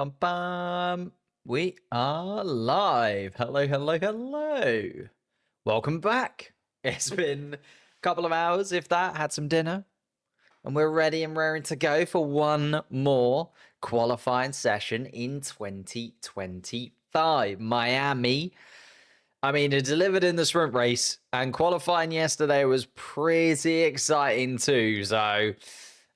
bum, bum. We are live. Hello, hello, hello. Welcome back. It's been a couple of hours, if that. Had some dinner. And we're ready and raring to go for one more qualifying session in 2025. Miami. I mean, it delivered in the sprint race, and qualifying yesterday was pretty exciting too. So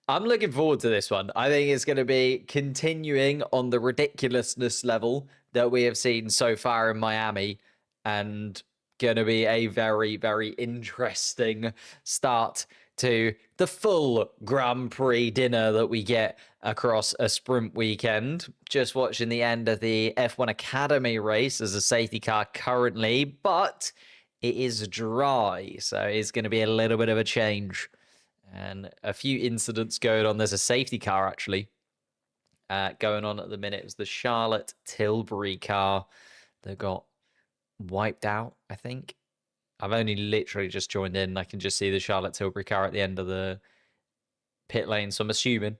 I'm looking forward to this one. I think it's going to be continuing on the ridiculousness level that we have seen so far in Miami, and going to be a very, very interesting start to the full Grand Prix dinner that we get across a sprint weekend. Just watching the end of the F1 Academy race as a safety car currently, but it is dry, so it's going to be a little bit of a change. And a few incidents going on. There's a safety car actually going on at the minute. It was the Charlotte Tilbury car that got wiped out, I think. I've only literally just joined in. I can just see the Charlotte Tilbury car at the end of the pit lane, so I'm assuming.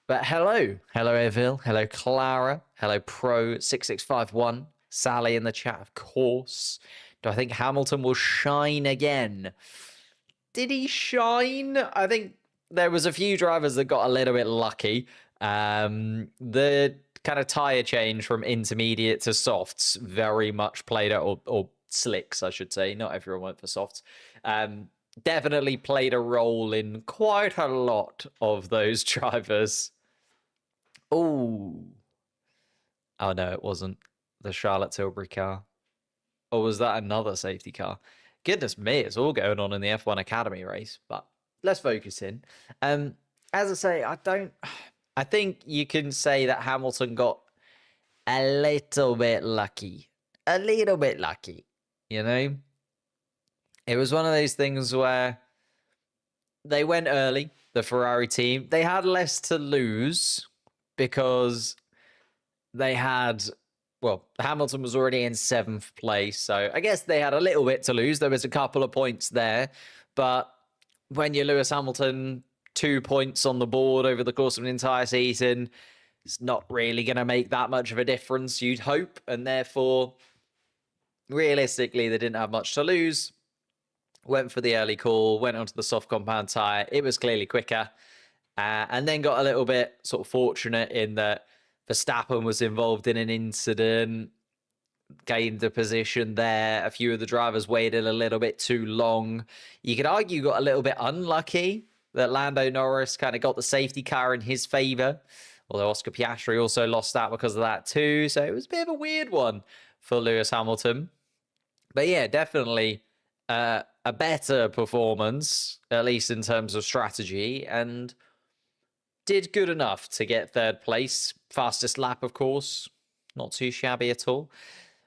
But hello. Hello, Evil. Hello, Clara. Hello, Pro6651. Sally in the chat, of course. Do I think Hamilton will shine again? Did he shine? I think there was a few drivers that got a little bit lucky. The kind of tyre change from intermediate to softs very much played out, or slicks, I should say. Not everyone went for softs. Definitely played a role in quite a lot of those drivers. Oh no, it wasn't the Charlotte Tilbury car. Or was that another safety car? Goodness me, it's all going on in the F1 Academy race, but let's focus in. As I say, I think you can say that Hamilton got a little bit lucky. A little bit lucky, you know? It was one of those things where they went early, the Ferrari team. They had less to lose because they had... Well, Hamilton was already in 7th place, so I guess they had a little bit to lose. There was a couple of points there, but when you're Lewis Hamilton, 2 points on the board over the course of an entire season, it's not really going to make that much of a difference, you'd hope, and therefore, realistically, they didn't have much to lose. Went for the early call, went onto the soft compound tyre. It was clearly quicker, and then got a little bit sort of fortunate in that Verstappen was involved in an incident, gained a position there. A few of the drivers waited a little bit too long. You could argue got a little bit unlucky that Lando Norris kind of got the safety car in his favour, although Oscar Piastri also lost that because of that too. So it was a bit of a weird one for Lewis Hamilton. But yeah, definitely a better performance, at least in terms of strategy, and did good enough to get 3rd place. Fastest lap, of course. Not too shabby at all.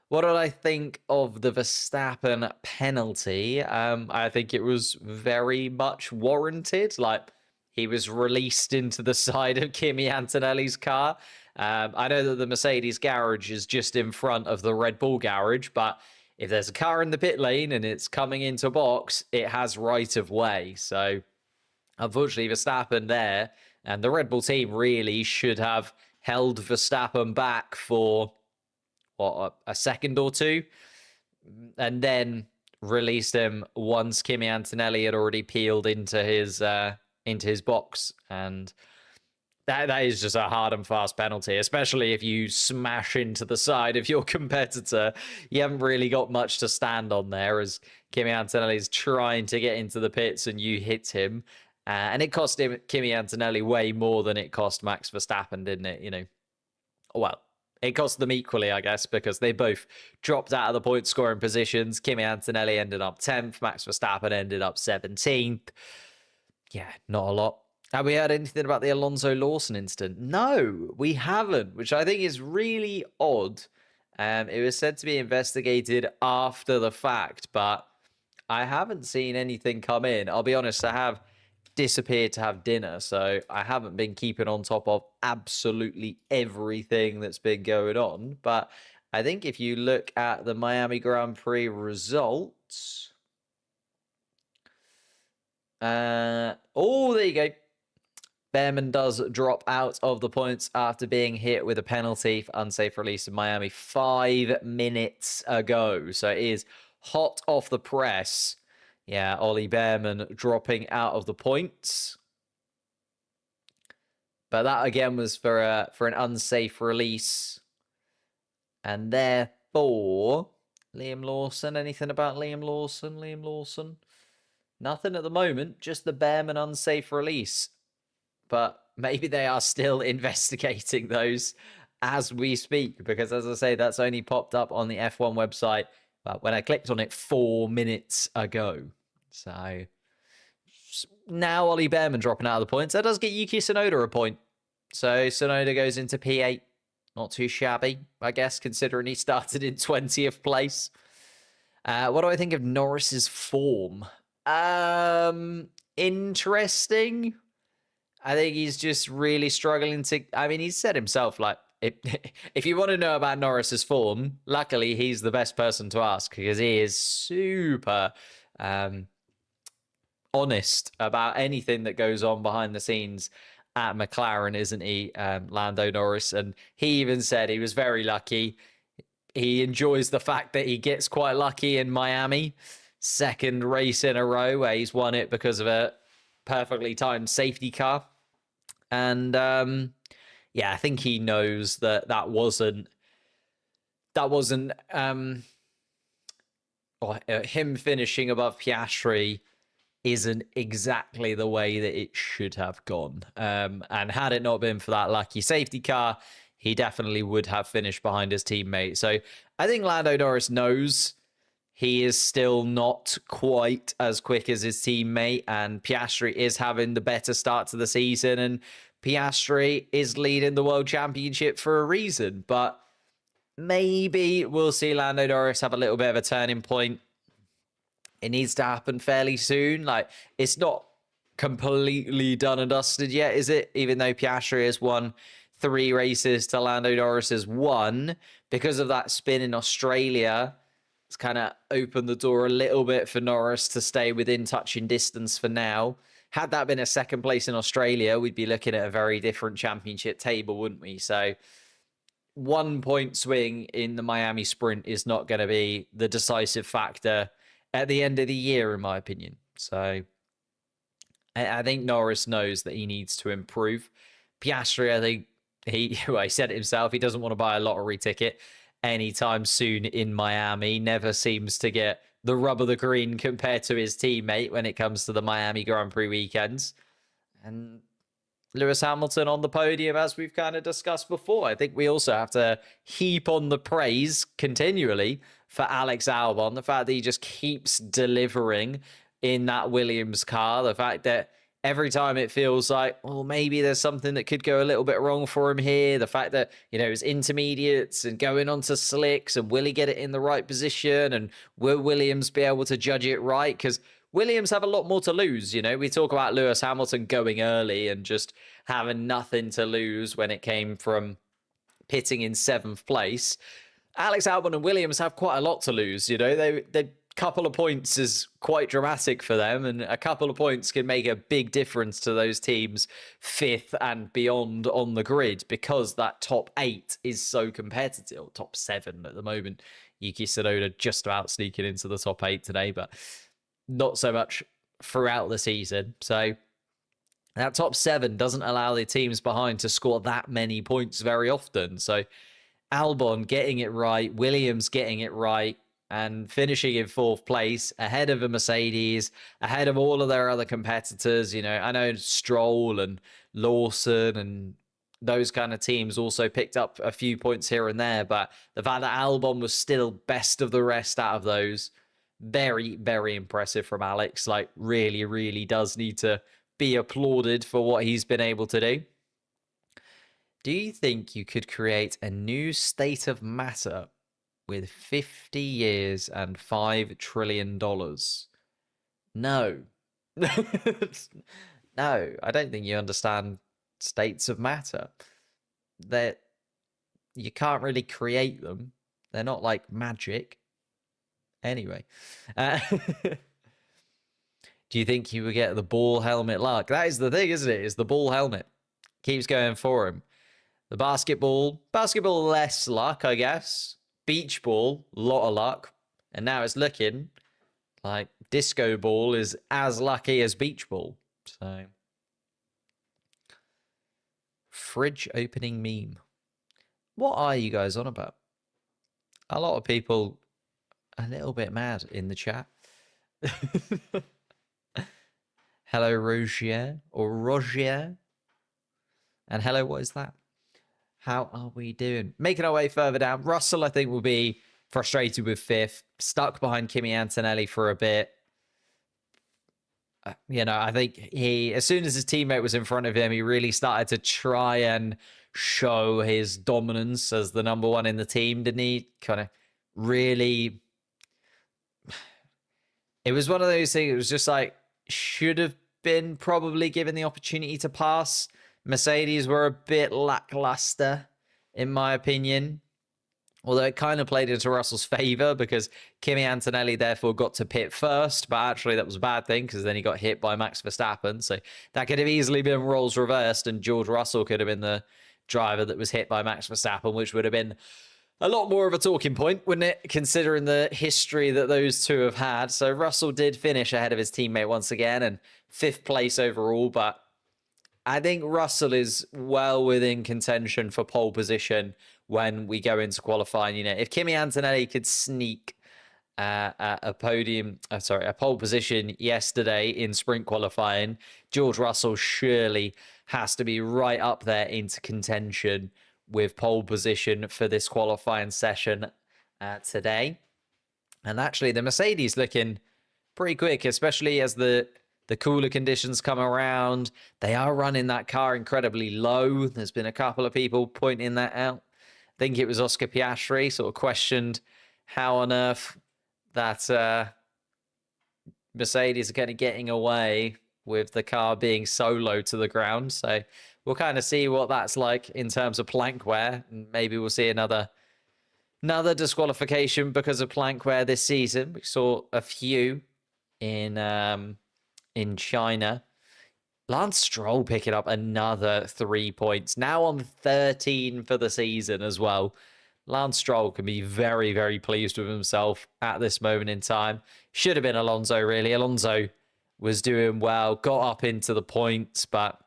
What did I think of the Verstappen penalty? I think it was very much warranted. Like, he was released into the side of Kimi Antonelli's car. I know that the Mercedes garage is just in front of the Red Bull garage, but if there's a car in the pit lane and it's coming into box, it has right of way. So, unfortunately, Verstappen there, and the Red Bull team really should have held Verstappen back for, what, a second or two, and then released him once Kimi Antonelli had already peeled into his box. And that is just a hard and fast penalty, especially if you smash into the side of your competitor. You haven't really got much to stand on there as Kimi Antonelli is trying to get into the pits and you hit him. And it cost him, Kimi Antonelli, way more than it cost Max Verstappen, didn't it? You know, well, it cost them equally, I guess, because they both dropped out of the point scoring positions. Kimi Antonelli ended up 10th. Max Verstappen ended up 17th. Yeah, not a lot. Have we heard anything about the Alonso Lawson incident? No, we haven't, which I think is really odd. It was said to be investigated after the fact, but I haven't seen anything come in. I'll be honest, I have disappeared to have dinner, so I haven't been keeping on top of absolutely everything that's been going on. But I think if you look at the Miami Grand Prix results, oh, there you go. Behrman does drop out of the points after being hit with a penalty for unsafe release in Miami 5 minutes ago. So it is hot off the press. Yeah, Ollie Behrman dropping out of the points. But that again was for an unsafe release. And therefore, Liam Lawson, anything about Liam Lawson? Nothing at the moment, just the Behrman unsafe release. But maybe they are still investigating those as we speak, because as I say, that's only popped up on the F1 website when I clicked on it 4 minutes ago. So now Ollie Behrman dropping out of the points. That does get Yuki Tsunoda a point. So Tsunoda goes into P8. Not too shabby, I guess, considering he started in 20th place. What do I think of Norris's form? Interesting. I think he's just really struggling to... I mean, he said himself, like, if you want to know about Norris's form, luckily he's the best person to ask, because he is super honest about anything that goes on behind the scenes at McLaren, isn't he, Lando Norris? And he even said he was very lucky. He enjoys the fact that he gets quite lucky in Miami. Second race in a row where he's won it because of a perfectly timed safety car. And yeah, I think he knows that wasn't him finishing above Piastri isn't exactly the way that it should have gone. And had it not been for that lucky safety car, he definitely would have finished behind his teammate. So I think Lando Norris knows he is still not quite as quick as his teammate, and Piastri is having the better start to the season, and Piastri is leading the World Championship for a reason. But maybe we'll see Lando Norris have a little bit of a turning point. It needs to happen fairly soon. Like, it's not completely done and dusted yet, is it? Even though Piastri has won 3 races to Lando Norris has 1, because of that spin in Australia, it's kind of opened the door a little bit for Norris to stay within touching distance for now. Had that been a second place in Australia, we'd be looking at a very different championship table, wouldn't we? So 1 point swing in the Miami sprint is not going to be the decisive factor at the end of the year, in my opinion. So I think Norris knows that he needs to improve. Piastri, I think he said it himself, he doesn't want to buy a lottery ticket anytime soon in Miami. Never seems to get the rub of the green compared to his teammate when it comes to the Miami Grand Prix weekends. And Lewis Hamilton on the podium, as we've kind of discussed before. I think we also have to heap on the praise continually for Alex Albon. The fact that he just keeps delivering in that Williams car. The fact that every time it feels like, well, maybe there's something that could go a little bit wrong for him here. The fact that, his intermediates and going on to slicks, and will he get it in the right position? And will Williams be able to judge it right? Because Williams have a lot more to lose. We talk about Lewis Hamilton going early and just having nothing to lose when it came from pitting in 7th place. Alex Albon and Williams have quite a lot to lose. They couple of points is quite dramatic for them, and a couple of points can make a big difference to those teams 5th and beyond on the grid, because that top 8 is so competitive, or top 7 at the moment. Yuki Tsunoda just about sneaking into the top 8 today, but not so much throughout the season. So that top 7 doesn't allow the teams behind to score that many points very often. So Albon getting it right, Williams getting it right, and finishing in 4th place ahead of a Mercedes, ahead of all of their other competitors. I know Stroll and Lawson and those kind of teams also picked up a few points here and there, but the fact that Albon was still best of the rest out of those, very, very impressive from Alex. Like, really, really does need to be applauded for what he's been able to do. Do you think you could create a new state of matter with 50 years and $5 trillion? No. No, I don't think you understand states of matter. You can't really create them. They're not like magic. Anyway. Do you think he would get the ball helmet luck? That is the thing, isn't it? Is the ball helmet. Keeps going for him. The basketball less luck, I guess. Beach ball, lot of luck. And now it's looking like disco ball is as lucky as beach ball. So, fridge opening meme. What are you guys on about? A lot of people a little bit mad in the chat. Hello, Rogier or Rogier. And hello, what is that? How are we doing? Making our way further down. Russell, I think, will be frustrated with fifth. Stuck behind Kimi Antonelli for a bit. I think as soon as his teammate was in front of him, he really started to try and show his dominance as the number one in the team, didn't he? Kind of really... It was one of those things, it was just like, should have been probably given the opportunity to pass. Mercedes were a bit lackluster, in my opinion. Although it kind of played into Russell's favour because Kimi Antonelli therefore got to pit first. But actually that was a bad thing because then he got hit by Max Verstappen. So that could have easily been roles reversed and George Russell could have been the driver that was hit by Max Verstappen, which would have been a lot more of a talking point, wouldn't it? Considering the history that those two have had. So Russell did finish ahead of his teammate once again and 5th place overall. But I think Russell is well within contention for pole position when we go into qualifying. If Kimi Antonelli could sneak a pole position yesterday in sprint qualifying, George Russell surely has to be right up there into contention with pole position for this qualifying session today. And actually, the Mercedes looking pretty quick, especially as the cooler conditions come around. They are running that car incredibly low. There's been a couple of people pointing that out. I think it was Oscar Piastri sort of questioned how on earth that Mercedes are kind of getting away with the car being so low to the ground. So we'll kind of see what that's like in terms of plank wear. Maybe we'll see another disqualification because of plank wear this season. We saw a few in China. Lance Stroll picking up another 3 points. Now on 13 for the season as well. Lance Stroll can be very, very pleased with himself at this moment in time. Should have been Alonso, really. Alonso was doing well, got up into the points, but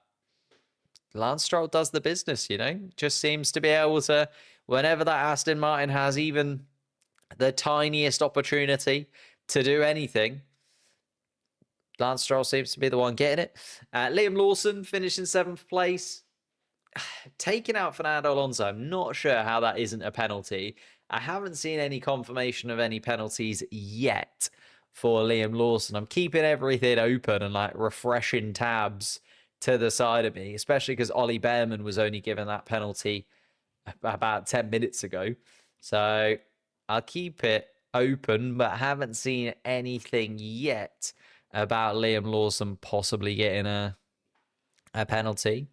Lance Stroll does the business, Just seems to be able to, whenever that Aston Martin has even the tiniest opportunity to do anything, Lance Stroll seems to be the one getting it. Liam Lawson finishing 7th place. Taking out Fernando Alonso. I'm not sure how that isn't a penalty. I haven't seen any confirmation of any penalties yet for Liam Lawson. I'm keeping everything open and refreshing tabs to the side of me, especially because Ollie Behrman was only given that penalty about 10 minutes ago. So I'll keep it open, but haven't seen anything yet about Liam Lawson possibly getting a penalty.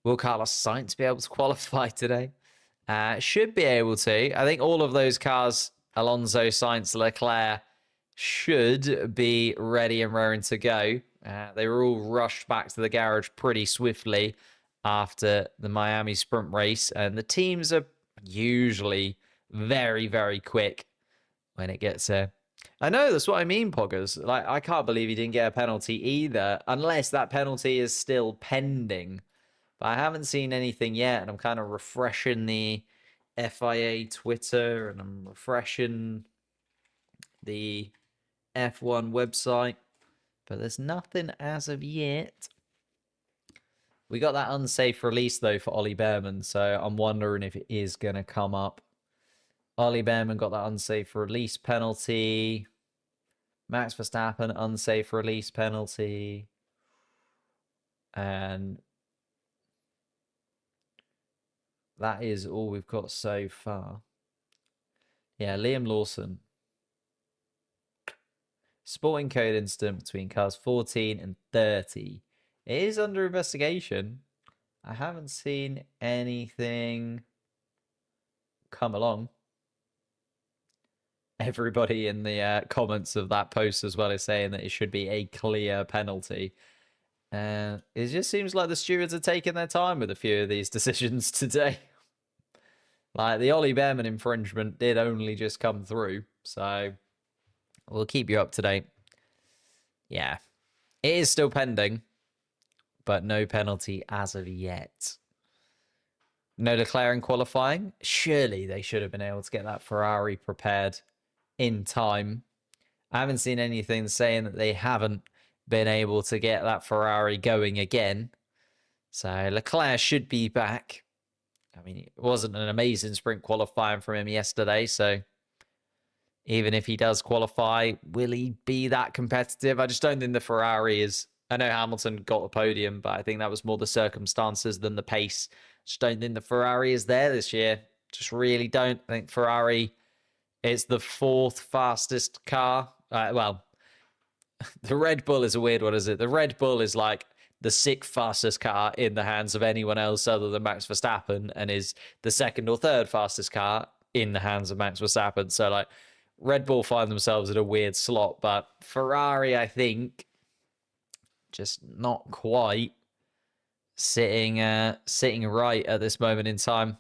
Will Carlos Sainz be able to qualify today? Should be able to. I think all of those cars, Alonso, Sainz, Leclerc, should be ready and raring to go. They were all rushed back to the garage pretty swiftly after the Miami sprint race. And the teams are usually very, very quick when it gets there. I know, that's what I mean, Poggers. I can't believe he didn't get a penalty either, unless that penalty is still pending. But I haven't seen anything yet, and I'm kind of refreshing the FIA Twitter, and I'm refreshing the F1 website, but there's nothing as of yet. We got that unsafe release, though, for Ollie Behrman, so I'm wondering if it is going to come up. Ollie Behrman got that unsafe release penalty. Max Verstappen, unsafe release penalty. And that is all we've got so far. Yeah, Liam Lawson. Sporting code incident between cars 14 and 30. It is under investigation. I haven't seen anything come along. everybody in the comments of that post as well is saying that it should be a clear penalty. It just seems like the stewards are taking their time with a few of these decisions today. Like the Ollie Behrman infringement did only just come through, so we'll keep you up to date. Yeah, it is still pending, but no penalty as of yet. No Leclerc in qualifying. Surely they should have been able to get that Ferrari prepared in time. I haven't seen anything saying that they haven't been able to get that Ferrari going again. So Leclerc should be back. I mean, it wasn't an amazing sprint qualifying from him yesterday, so even if he does qualify, will he be that competitive? I just don't think the Ferrari is... I know Hamilton got the podium, but I think that was more the circumstances than the pace. Just don't think the Ferrari is there this year. Just really don't. I think Ferrari is the 4th fastest car. Well, the Red Bull is a weird one, is it? The Red Bull is like the 6th fastest car in the hands of anyone else other than Max Verstappen, and is the 2nd or 3rd fastest car in the hands of Max Verstappen. So like Red Bull find themselves in a weird slot, but Ferrari, I think, just not quite sitting right at this moment in time.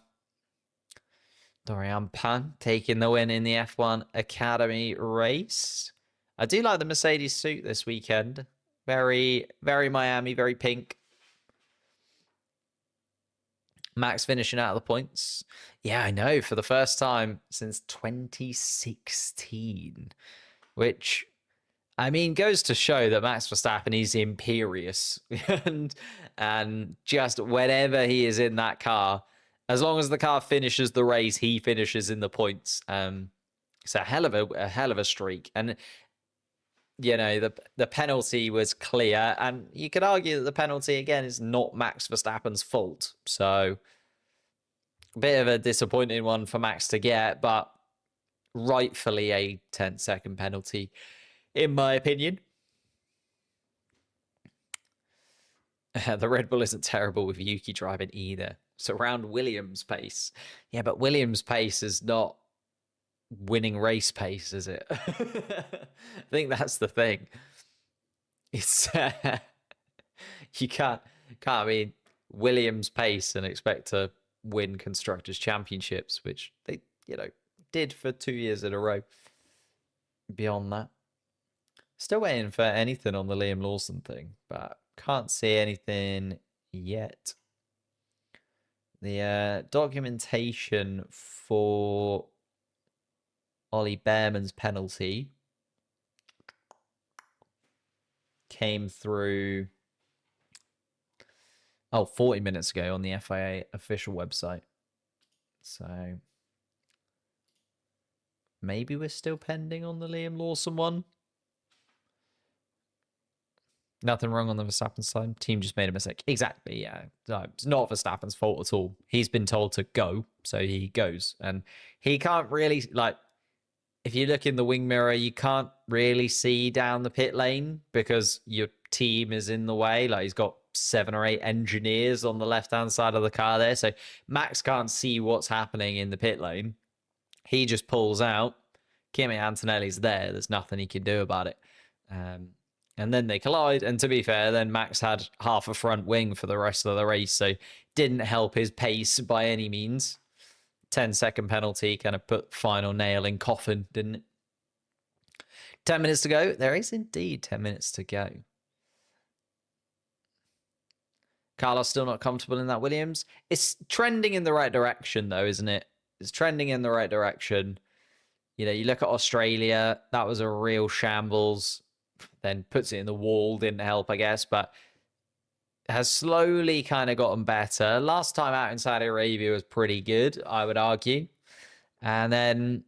Dorian Pan taking the win in the F1 Academy race. I do like the Mercedes suit this weekend. Very, very Miami, very pink. Max finishing out of the points. Yeah, I know, for the first time since 2016, which, I mean, goes to show that Max Verstappen is imperious. and just whenever he is in that car, as long as the car finishes the race, he finishes in the points. It's a hell of a streak. And you know, the penalty was clear, and you could argue that the penalty again is not Max Verstappen's fault. So a bit of a disappointing one for Max to get, but rightfully a 10-second penalty, in my opinion. The Red Bull isn't terrible with Yuki driving either. It's around Williams' pace. Yeah, but Williams' pace is not winning race pace, is it? I think that's the thing. It's you can't I mean Williams pace and expect to win constructors championships, which they did for 2 years in a row. Beyond that, still waiting for anything on the Liam Lawson thing, but can't see anything yet. The documentation for Ollie Behrman's penalty came through 40 minutes ago on the FIA official website. So maybe we're still pending on the Liam Lawson one. Nothing wrong on the Verstappen side. Team just made a mistake. Exactly, yeah. No, it's not Verstappen's fault at all. He's been told to go, so he goes. And he can't really, like, if you look in the wing mirror, you can't really see down the pit lane because your team is in the way. Like, he's got 7 or 8 engineers on the left-hand side of the car there. So Max can't see what's happening in the pit lane. He just pulls out. Kimi Antonelli's there. There's nothing he can do about it. And then they collide. And to be fair, then Max had half a front wing for the rest of the race. So didn't help his pace by any means. 10-second penalty kind of put final nail in coffin, didn't it? 10 minutes to go. There is indeed 10 minutes to go. Carlos still not comfortable in that Williams. It's trending in the right direction, though, isn't it? It's trending in the right direction. You know, you look at Australia, that was a real shambles. Then puts it in the wall, didn't help, I guess, but has slowly kind of gotten better. Last time out in Saudi Arabia was pretty good, I would argue. And then,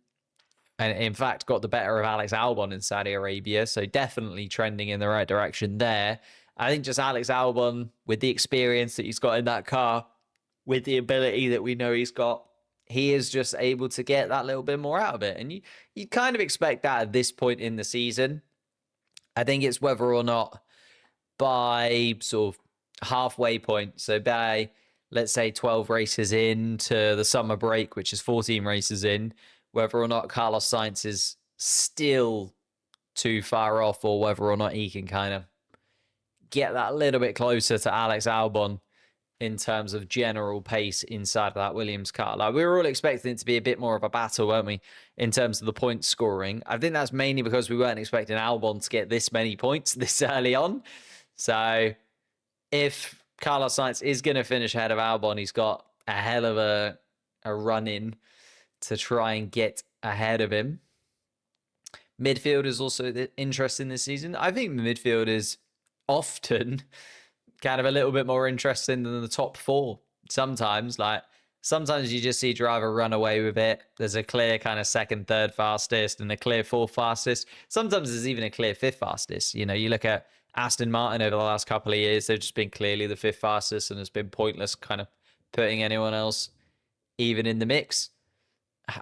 and in fact, got the better of Alex Albon in Saudi Arabia. So definitely trending in the right direction there. I think just Alex Albon, with the experience that he's got in that car, with the ability that we know he's got, he is just able to get that little bit more out of it. And you kind of expect that at this point in the season. I think it's whether or not by sort of halfway point, so by, let's say, 12 races into the summer break, which is 14 races in, whether or not Carlos Sainz is still too far off, or whether or not he can kind of get that a little bit closer to Alex Albon in terms of general pace inside of that Williams car. Like, we were all expecting it to be a bit more of a battle, weren't we, in terms of the point scoring? I think that's mainly because we weren't expecting Albon to get this many points this early on. So if Carlos Sainz is going to finish ahead of Albon, he's got a hell of a run in to try and get ahead of him. Midfield is also interesting this season. I think the midfield is often kind of a little bit more interesting than the top four. Sometimes you just see driver run away with it. There's a clear kind of second, third fastest and a clear fourth fastest. Sometimes there's even a clear fifth fastest. You know, you look at Aston Martin over the last couple of years, they've just been clearly the fifth fastest, and it's been pointless kind of putting anyone else even in the mix.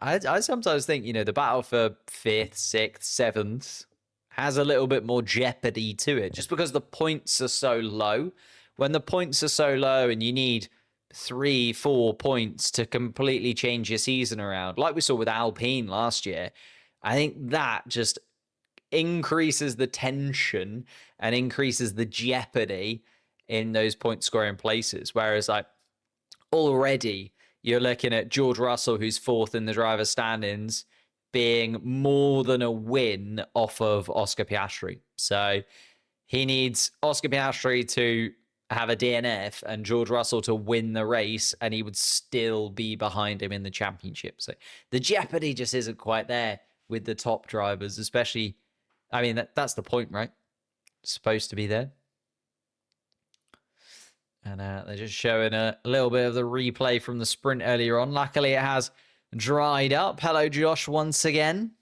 I sometimes think, you know, the battle for fifth, sixth, seventh has a little bit more jeopardy to it, just because the points are so low. When the points are so low and you need 3-4 points to completely change your season around, like we saw with Alpine last year, I think that just increases the tension and increases the jeopardy in those point scoring places. Whereas, like, already you're looking at George Russell, who's fourth in the driver's standings, being more than a win off of Oscar Piastri. So he needs Oscar Piastri to have a DNF and George Russell to win the race, and he would still be behind him in the championship. So the jeopardy just isn't quite there with the top drivers, especially. I mean, that's the point, right? It's supposed to be there. And they're just showing a little bit of the replay from the sprint earlier on. Luckily, it has dried up. Hello, Josh, once again.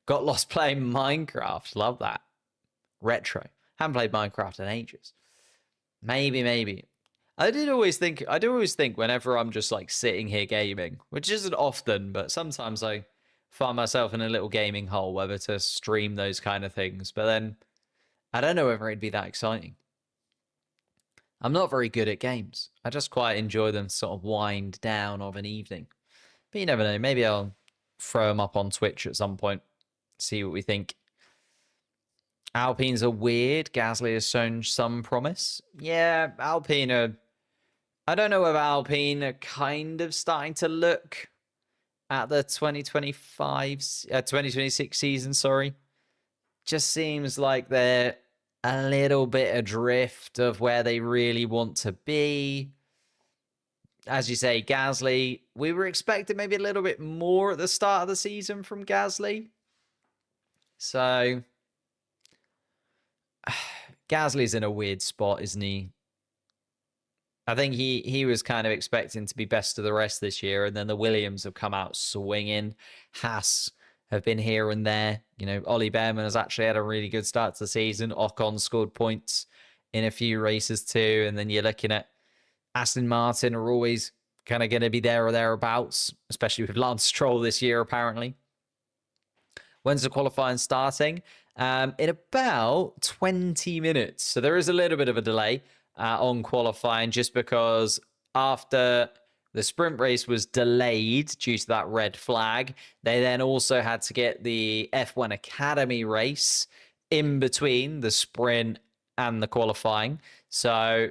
Got lost playing Minecraft. Love that. Retro. Haven't played Minecraft in ages. Maybe. I do always think whenever I'm just like sitting here gaming, which isn't often, but sometimes I find myself in a little gaming hole, whether to stream those kind of things. But then I don't know whether it'd be that exciting. I'm not very good at games. I just quite enjoy them sort of wind down of an evening. But you never know. Maybe I'll throw them up on Twitch at some point. See what we think. Alpines are weird. Gasly has shown some promise. Yeah, Alpine are... I don't know if Alpine are kind of starting to look at the 2026 season, sorry. Just seems like they're a little bit adrift of where they really want to be. As you say, Gasly, we were expecting maybe a little bit more at the start of the season from Gasly. So, Gasly's in a weird spot, isn't he? I think he was kind of expecting to be best of the rest this year, and then the Williams have come out swinging. Haas have been here and there. You know, Ollie Behrman has actually had a really good start to the season. Ocon scored points in a few races too. And then you're looking at Aston Martin are always kind of going to be there or thereabouts, especially with Lance Stroll this year, apparently. When's the qualifying starting? In about 20 minutes. So there is a little bit of a delay on qualifying, just because after the sprint race was delayed due to that red flag, they then also had to get the F1 Academy race in between the sprint and the qualifying. So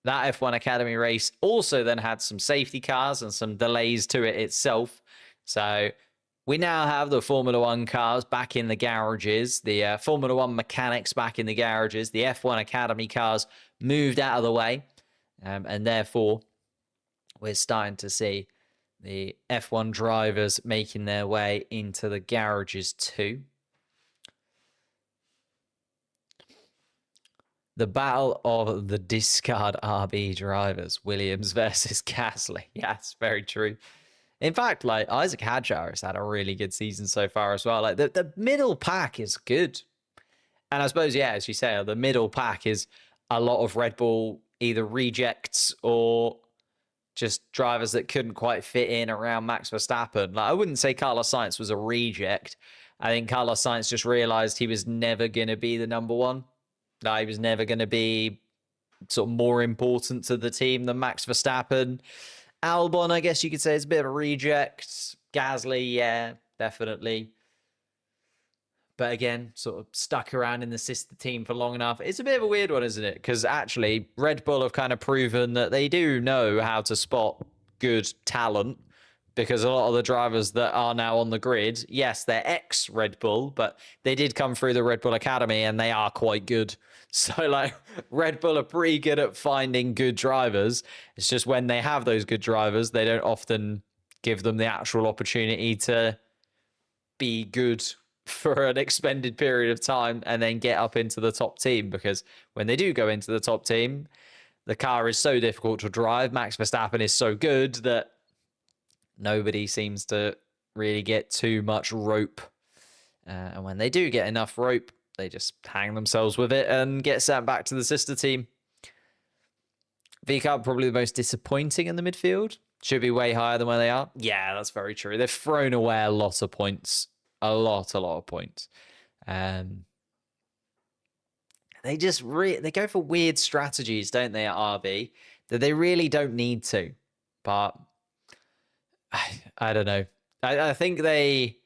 that F1 Academy race also then had some safety cars and some delays to it itself. So we now have the Formula One cars back in the garages, the Formula One mechanics back in the garages, the F1 Academy cars moved out of the way, and therefore we're starting to see the F1 drivers making their way into the garages too. The battle of the discard RB drivers, Williams versus Gasly. Yeah, it's very true. In fact, like, Isaac Hadjar has had a really good season so far as well. Like, the middle pack is good. And I suppose, yeah, as you say, the middle pack is a lot of Red Bull either rejects or just drivers that couldn't quite fit in around Max Verstappen. Like, I wouldn't say Carlos Sainz was a reject. I think Carlos Sainz just realized he was never going to be the number one. Like, he was never going to be sort of more important to the team than Max Verstappen. Albon, I guess you could say, is a bit of a reject. Gasly, yeah, definitely. But again, sort of stuck around in the sister team for long enough. It's a bit of a weird one, isn't it? Because actually, Red Bull have kind of proven that they do know how to spot good talent. Because a lot of the drivers that are now on the grid, yes, they're ex Red Bull, but they did come through the Red Bull Academy and they are quite good. So, like, Red Bull are pretty good at finding good drivers. It's just when they have those good drivers, they don't often give them the actual opportunity to be good for an expended period of time and then get up into the top team, because when they do go into the top team, the car is so difficult to drive. Max Verstappen is so good that nobody seems to really get too much rope. And when they do get enough rope, they just hang themselves with it and get sent back to the sister team. VCARB probably the most disappointing in the midfield. Should be way higher than where they are. Yeah, that's very true. They've thrown away a lot of points. A lot of points. They just they go for weird strategies, don't they, at RB, that they really don't need to. But I don't know. I think they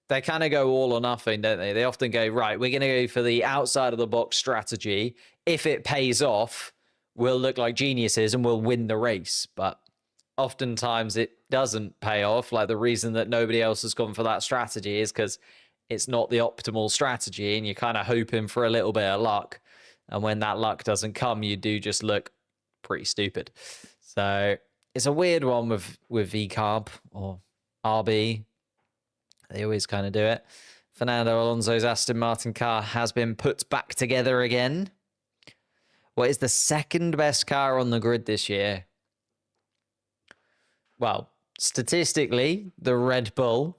kind of go all or nothing, don't they? They often go, right, we're going to go for the outside of the box strategy. If it pays off, we'll look like geniuses and we'll win the race. But oftentimes it doesn't pay off. Like, the reason that nobody else has gone for that strategy is because it's not the optimal strategy and you're kind of hoping for a little bit of luck. And when that luck doesn't come, you do just look pretty stupid. So it's a weird one with VCARB or RB. They always kind of do it. Fernando Alonso's Aston Martin car has been put back together again. What is the second best car on the grid this year? Well, statistically, the Red Bull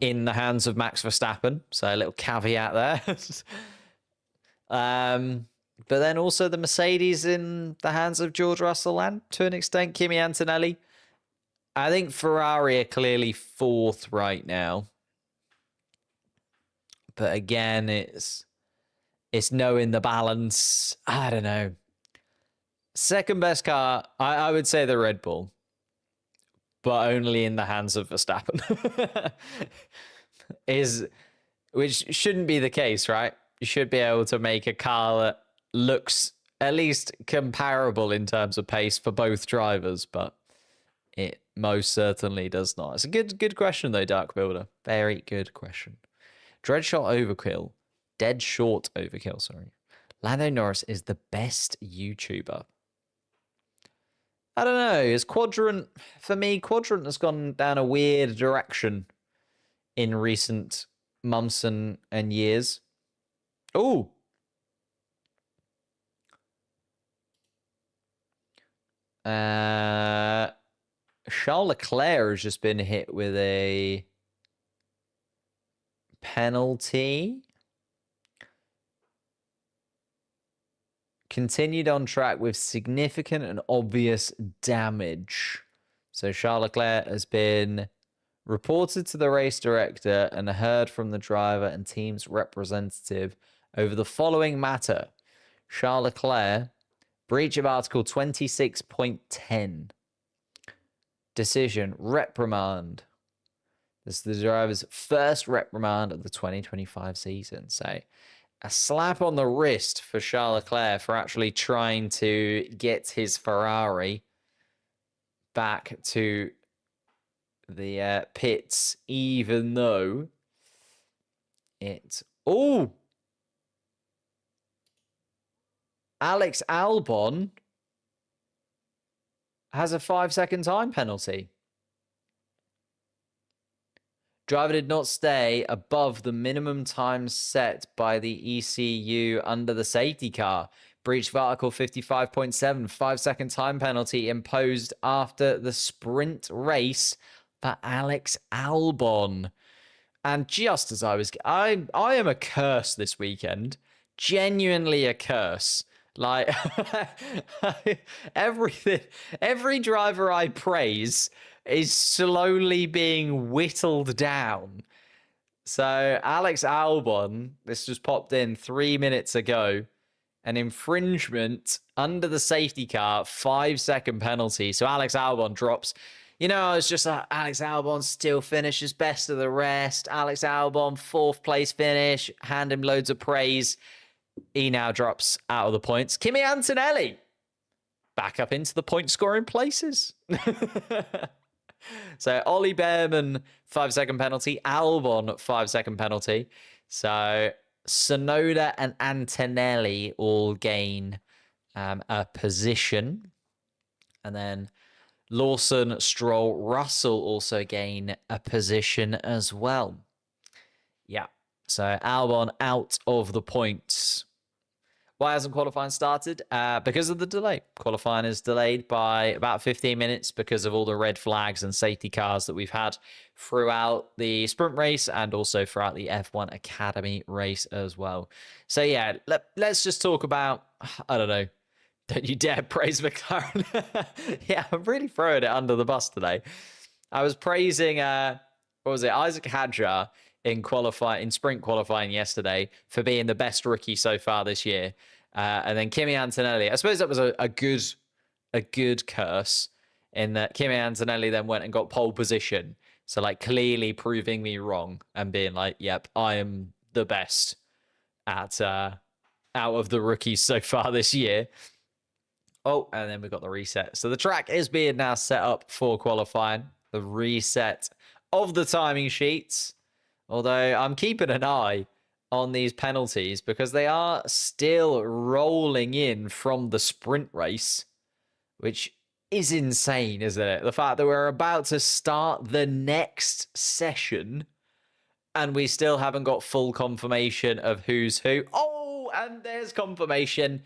in the hands of Max Verstappen. So a little caveat there. But then also the Mercedes in the hands of George Russell and, to an extent, Kimi Antonelli. I think Ferrari are clearly fourth right now. But again, it's knowing the balance. I don't know. Second best car, I would say the Red Bull. But only in the hands of Verstappen. Which shouldn't be the case, right? You should be able to make a car that looks at least comparable in terms of pace for both drivers, but it most certainly does not. It's a good question, though, Dark Builder. Very good question. Dead short overkill, sorry. Lando Norris is the best YouTuber. I don't know. It's Quadrant. For me, Quadrant has gone down a weird direction in recent months and years. Oh. Charles Leclerc has just been hit with a penalty. Continued on track with significant and obvious damage. So Charles Leclerc has been reported to the race director and heard from the driver and team's representative over the following matter. Charles Leclerc, breach of Article 26.10. Decision, reprimand. This is the driver's first reprimand of the 2025 season. So a slap on the wrist for Charles Leclerc for actually trying to get his Ferrari back to the pits, even though it's... Oh! Alex Albon has a 5-second time penalty. Driver did not stay above the minimum time set by the ECU under the safety car. Breach of Article 55.7, 5-second time penalty imposed after the sprint race for Alex Albon. And just as I am a curse this weekend. Genuinely a curse. Like, every driver I praise is slowly being whittled down. So Alex Albon, this just popped in 3 minutes ago, an infringement under the safety car, 5-second penalty. So Alex Albon drops I was just like, Alex Albon still finishes best of the rest. Alex Albon, 4th place finish, hand him loads of praise. He now drops out of the points. Kimi Antonelli back up into the point scoring places. So Ollie Behrman, 5-second penalty. Albon, 5-second penalty. So Sonoda and Antonelli all gain a position. And then Lawson, Stroll, Russell also gain a position as well. Yeah. So Albon out of the points. Why hasn't qualifying started? Because of the delay. Qualifying is delayed by about 15 minutes because of all the red flags and safety cars that we've had throughout the sprint race and also throughout the F1 Academy race as well. So yeah, let's just talk about, I don't know, don't you dare praise McLaren. Yeah, I'm really throwing it under the bus today. I was praising, Isaac Hadjar in sprint qualifying yesterday for being the best rookie so far this year. And then Kimi Antonelli, I suppose that was a good curse in that Kimi Antonelli then went and got pole position. So like clearly proving me wrong and being like, yep, I am the best at out of the rookies so far this year. Oh, and then we've got the reset. So the track is being now set up for qualifying. The reset of the timing sheets. Although I'm keeping an eye on these penalties because they are still rolling in from the sprint race, which is insane, isn't it? The fact that we're about to start the next session and we still haven't got full confirmation of who's who. Oh, and there's confirmation.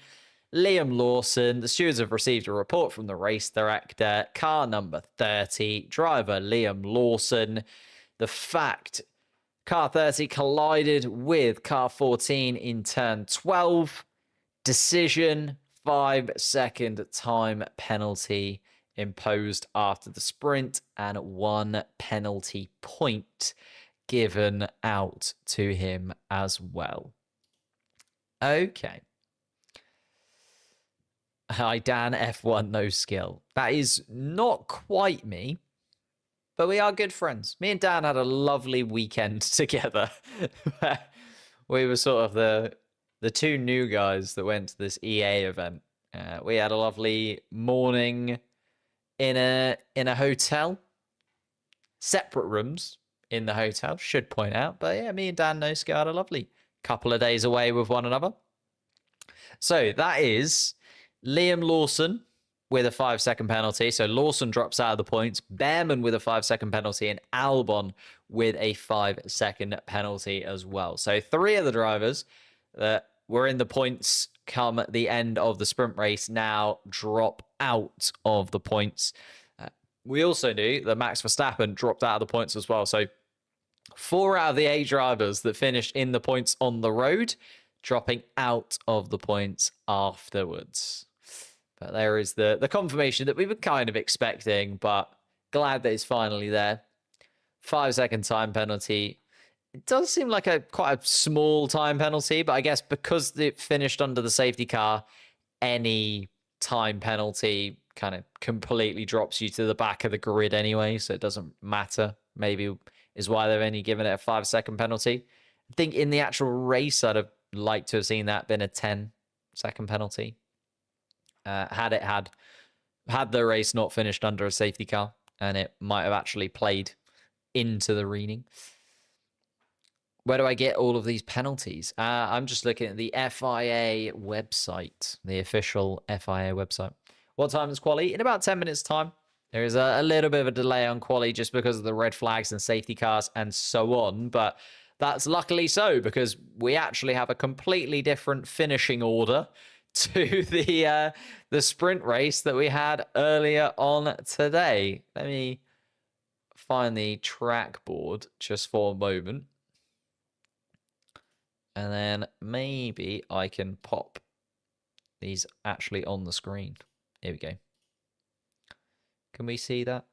Liam Lawson. The stewards have received a report from the race director. Car number 30, driver Liam Lawson. The fact... Car 30 collided with car 14 in turn 12. Decision, 5-second time penalty imposed after the sprint and 1 penalty point given out to him as well. Okay. Hi, Dan, F1, no skill. That is not quite me. But we are good friends. Me and Dan had a lovely weekend together. We were sort of the two new guys that went to this EA event. We had a lovely morning in a hotel. Separate rooms in the hotel, should point out. But yeah, me and Dan Nosko had a lovely couple of days away with one another. So that is Liam Lawson with a 5-second penalty. So Lawson drops out of the points. Behrman with a 5-second penalty and Albon with a 5-second penalty as well. So 3 of the drivers that were in the points come the end of the sprint race now drop out of the points. We also knew that Max Verstappen dropped out of the points as well. So 4 out of the 8 drivers that finished in the points on the road dropping out of the points afterwards. But there is the confirmation that we were kind of expecting, but glad that it's finally there. 5-second time penalty. It does seem like quite a small time penalty, but I guess because it finished under the safety car, any time penalty kind of completely drops you to the back of the grid anyway, so it doesn't matter. Maybe is why they've only given it a 5-second penalty. I think in the actual race, I'd have liked to have seen that been a 10-second penalty. Had the race not finished under a safety car, and it might have actually played into the reading. Where do I get all of these penalties? I'm just looking at the FIA website, the official FIA website. What time is quali? In about 10 minutes time. There is a little bit of a delay on quali just because of the red flags and safety cars and so on, but that's luckily so because we actually have a completely different finishing order to the sprint race that we had earlier on today. Let me find the track board just for a moment. And then maybe I can pop these actually on the screen. Here we go. Can we see that?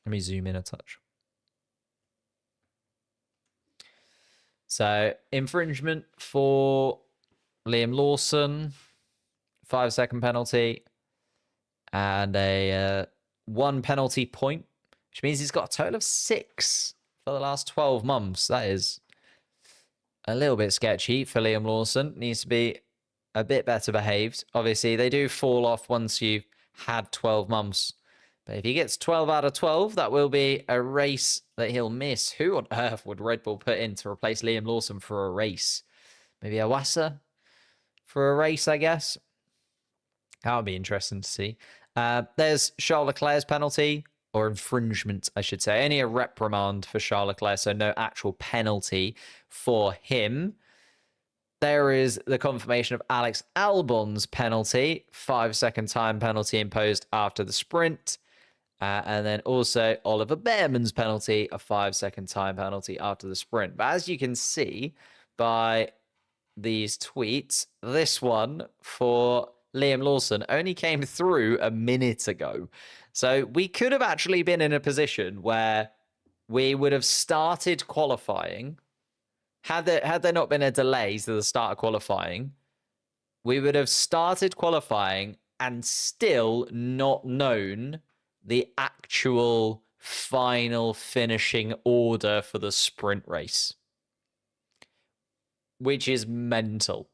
Let me zoom in a touch. So, infringement for Liam Lawson, 5-second penalty, and a 1 penalty point, which means he's got a total of 6 for the last 12 months. That is a little bit sketchy for Liam Lawson. Needs to be a bit better behaved. Obviously, they do fall off once you've had 12 months. But if he gets 12 out of 12, that will be a race that he'll miss. Who on earth would Red Bull put in to replace Liam Lawson for a race? Maybe Awasa for a race, I guess. That would be interesting to see. There's Charles Leclerc's penalty, or infringement, I should say. Only a reprimand for Charles Leclerc, so no actual penalty for him. There is the confirmation of Alex Albon's penalty, 5-second time penalty imposed after the sprint. And then also Oliver Behrman's penalty, a 5-second time penalty after the sprint. But as you can see by these tweets, this one for Liam Lawson only came through a minute ago. So we could have actually been in a position where we would have started qualifying. Had there not been a delay to the start of qualifying, we would have started qualifying and still not known the actual final finishing order for the sprint race, which is mental.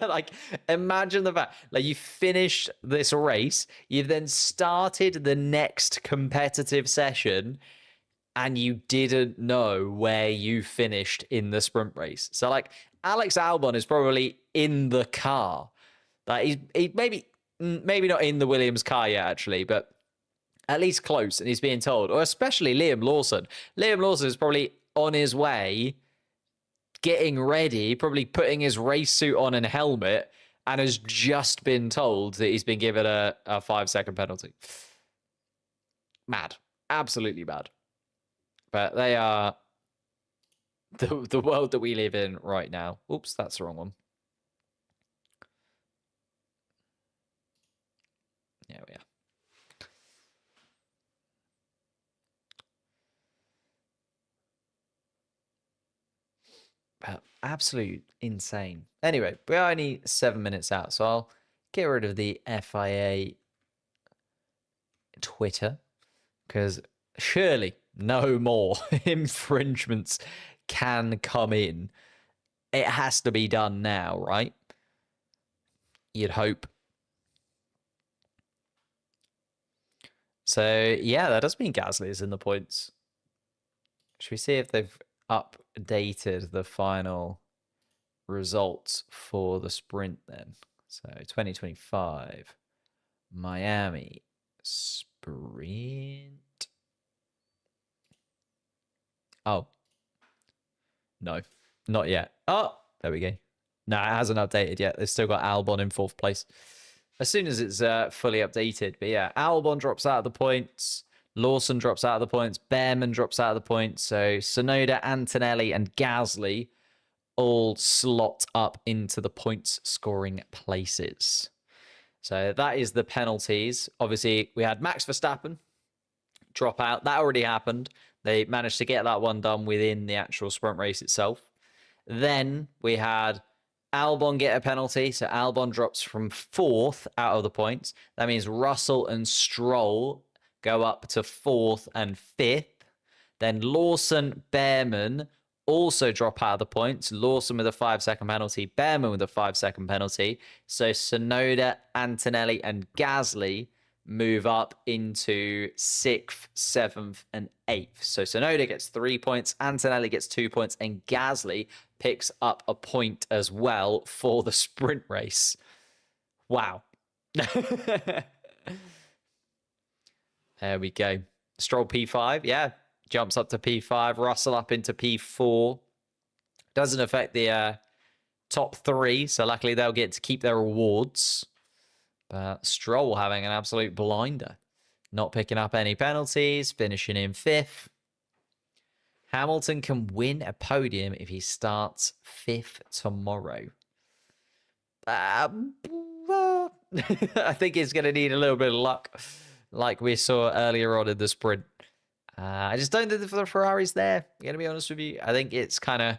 Like, imagine the fact, like, you finished this race, you've then started the next competitive session, and you didn't know where you finished in the sprint race. So, like, Alex Albon is probably in the car. Like, he maybe not in the Williams car yet, actually, but at least close, and he's being told, or especially Liam Lawson. Liam Lawson is probably on his way, getting ready, probably putting his race suit on and helmet, and has just been told that he's been given a 5-second penalty. Mad. Absolutely mad. But they are the world that we live in right now. Oops, that's the wrong one. There we are. Absolute insane. Anyway, we're only 7 minutes out, so I'll get rid of the FIA Twitter, because surely no more infringements can come in. It has to be done now, right? You'd hope. So, yeah, that does mean Gasly is in the points. Should we see if they've updated the final results for the sprint then? So 2025 Miami sprint. Oh, no, not yet. Oh, there we go. No, it hasn't updated yet. They've still got Albon in 4th place. As soon as it's fully updated. But yeah, Albon drops out of the points. Lawson drops out of the points. Behrman drops out of the points. So Tsunoda, Antonelli, and Gasly all slot up into the points scoring places. So that is the penalties. Obviously, we had Max Verstappen drop out. That already happened. They managed to get that one done within the actual sprint race itself. Then we had Albon get a penalty. So Albon drops from 4th out of the points. That means Russell and Stroll go up to 4th and 5th. Then Lawson, Behrman also drop out of the points. Lawson with a 5-second penalty. Behrman with a 5-second penalty. So Tsunoda, Antonelli, and Gasly move up into 6th, 7th, and 8th. So Tsunoda gets 3 points. Antonelli gets 2 points. And Gasly picks up a point as well for the sprint race. Wow. There we go. Stroll P5, yeah, jumps up to P5. Russell up into P4. Doesn't affect the top 3, so luckily they'll get to keep their rewards. But Stroll having an absolute blinder. Not picking up any penalties, finishing in 5th. Hamilton can win a podium if he starts 5th tomorrow. I think he's going to need a little bit of luck, like we saw earlier on in the sprint. I just don't think the Ferrari's there, I'm going to be honest with you. I think it's kind of,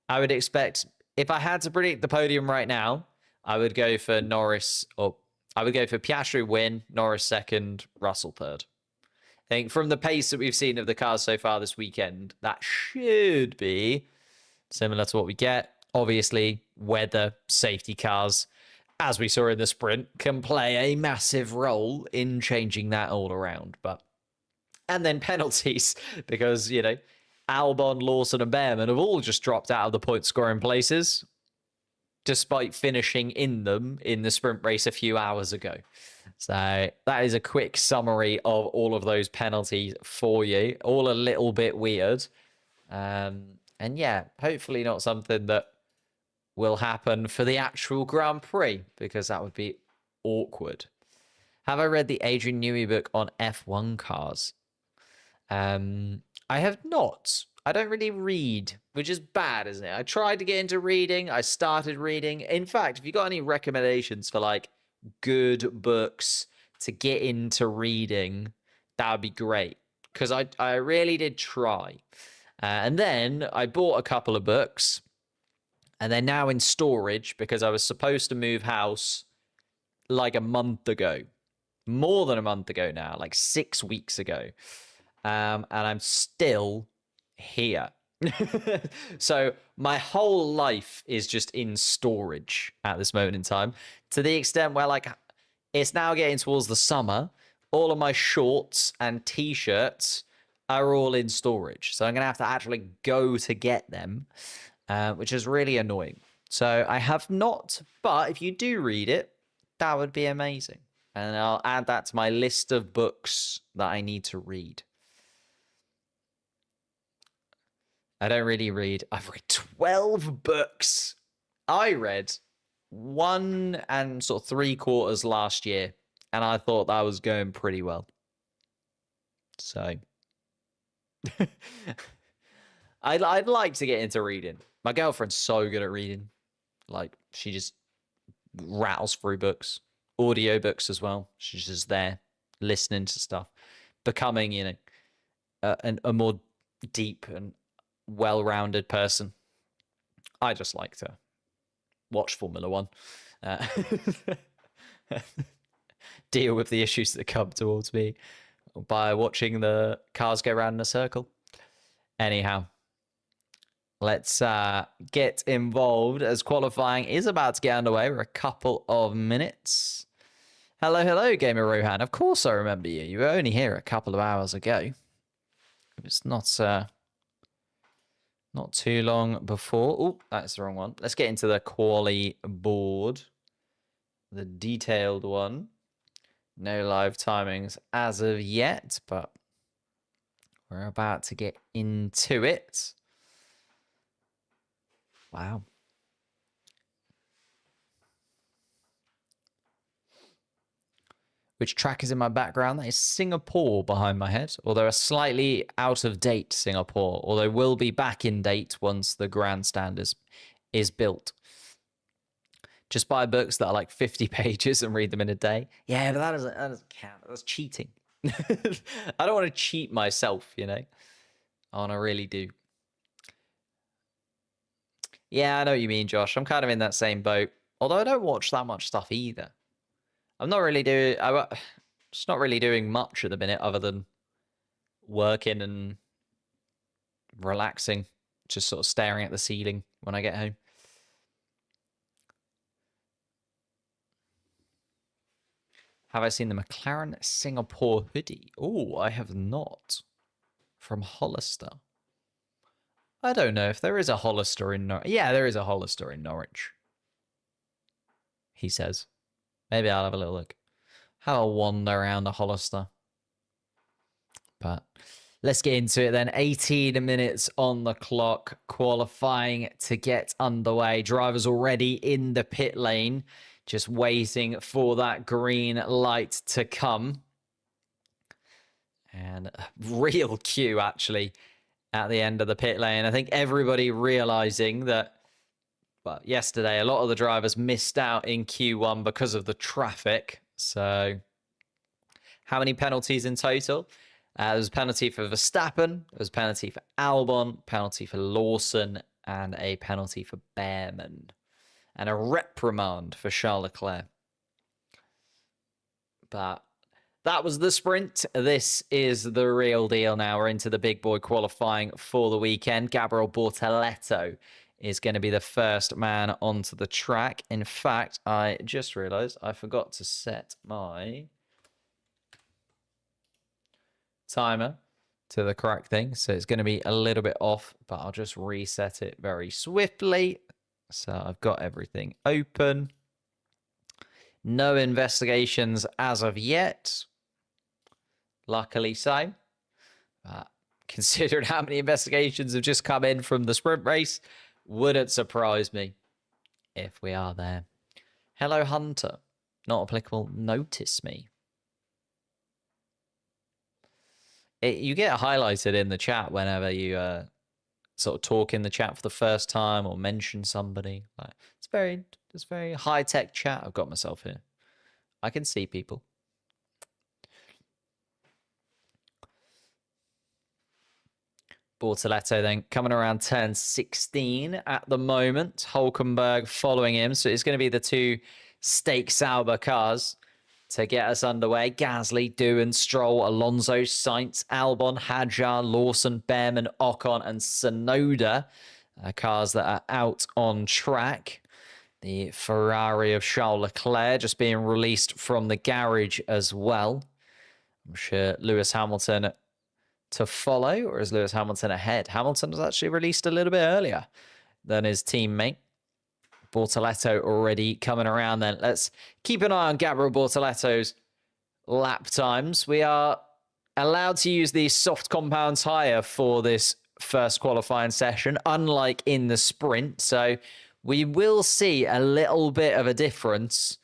I would expect, if I had to predict the podium right now, I would go for Norris, or I would go for Piastri win, Norris 2nd, Russell 3rd. I think from the pace that we've seen of the cars so far this weekend, that should be similar to what we get. Obviously, weather, safety cars, as we saw in the sprint, can play a massive role in changing that all around. And then penalties, because, you know, Albon, Lawson, and Behrman have all just dropped out of the point scoring places, despite finishing in them in the sprint race a few hours ago. So that is a quick summary of all of those penalties for you. All a little bit weird. And yeah, hopefully not something that will happen for the actual Grand Prix, because that would be awkward. Have I read the Adrian Newey book on F1 cars? I have not. I don't really read, which is bad, isn't it? I tried to get into reading. I started reading. In fact, if you got any recommendations for like good books to get into reading, that would be great, because I really did try. And then I bought a couple of books, and they're now in storage because I was supposed to move house like a month ago. More than a month ago now, like 6 weeks ago. And I'm still here. So my whole life is just in storage at this moment in time, to the extent where, like, it's now getting towards the summer. All of my shorts and t-shirts are all in storage. So I'm going to have to actually go to get them, which is really annoying. So I have not, but if you do read it, that would be amazing. And I'll add that to my list of books that I need to read. I don't really read. I've read 12 books. I read 1 3/4 last year, and I thought that was going pretty well. So I'd like to get into reading. My girlfriend's so good at reading. Like, she just rattles through books, audio books as well. She's just there listening to stuff, becoming, you know, a more deep and well-rounded person. I just like to watch Formula One, deal with the issues that come towards me by watching the cars go around in a circle. Anyhow, let's get involved as qualifying is about to get underway. We're a couple of minutes. Hello, Gamer Rohan. Of course I remember you. You were only here a couple of hours ago. It's not too long before. Oh, that's the wrong one. Let's get into the quali board. The detailed one. No live timings as of yet, but we're about to get into it. Wow. Which track is in my background? That is Singapore behind my head, although a slightly out of date Singapore, although will be back in date once the grandstand is built. Just buy books that are like 50 pages and read them in a day. Yeah, but that doesn't count. That's cheating. I don't want to cheat myself, you know. I want to really do. Yeah, I know what you mean, Josh. I'm kind of in that same boat. Although I don't watch that much stuff either. I'm not really just not really doing much at the minute other than working and relaxing, just sort of staring at the ceiling when I get home. Have I seen the McLaren Singapore hoodie? Oh, I have not. From Hollister. I don't know if there is a Hollister in Norwich. Yeah, there is a Hollister in Norwich. He says. Maybe I'll have a little look. Have a wander around the Hollister. But let's get into it then. 18 minutes on the clock. Qualifying to get underway. Drivers already in the pit lane. Just waiting for that green light to come. And a real queue, actually, at the end of the pit lane. I think everybody realizing that, well, yesterday, a lot of the drivers missed out in Q1 because of the traffic. So how many penalties in total? There was a penalty for Verstappen, there was a penalty for Albon, penalty for Lawson, and a penalty for Behrman. And a reprimand for Charles Leclerc. But that was the sprint. This is the real deal now. We're into the big boy qualifying for the weekend. Gabriel Bortoleto is going to be the first man onto the track. In fact, I just realized I forgot to set my timer to the correct thing. So it's going to be a little bit off, but I'll just reset it very swiftly. So I've got everything open. No investigations as of yet. Luckily so. Considering how many investigations have just come in from the sprint race, wouldn't surprise me if we are there. Hello, Hunter. Not applicable. Notice me. You get highlighted in the chat whenever you sort of talk in the chat for the first time or mention somebody. It's very high-tech chat I've got myself here. I can see people. Bortoleto then coming around turn 16 at the moment. Hulkenberg following him. So it's going to be the two Stake Sauber cars to get us underway. Gasly, Doohan, Stroll, Alonso, Sainz, Albon, Hadjar, Lawson, Behrman, Ocon, and Tsunoda. Cars that are out on track. The Ferrari of Charles Leclerc just being released from the garage as well. I'm sure Lewis Hamilton to follow, or is Lewis Hamilton ahead? Hamilton was actually released a little bit earlier than his teammate. Bortoleto already coming around then. Let's keep an eye on Gabriel Bortoleto's lap times. We are allowed to use the soft compound tyre for this first qualifying session, unlike in the sprint. So we will see a little bit of a difference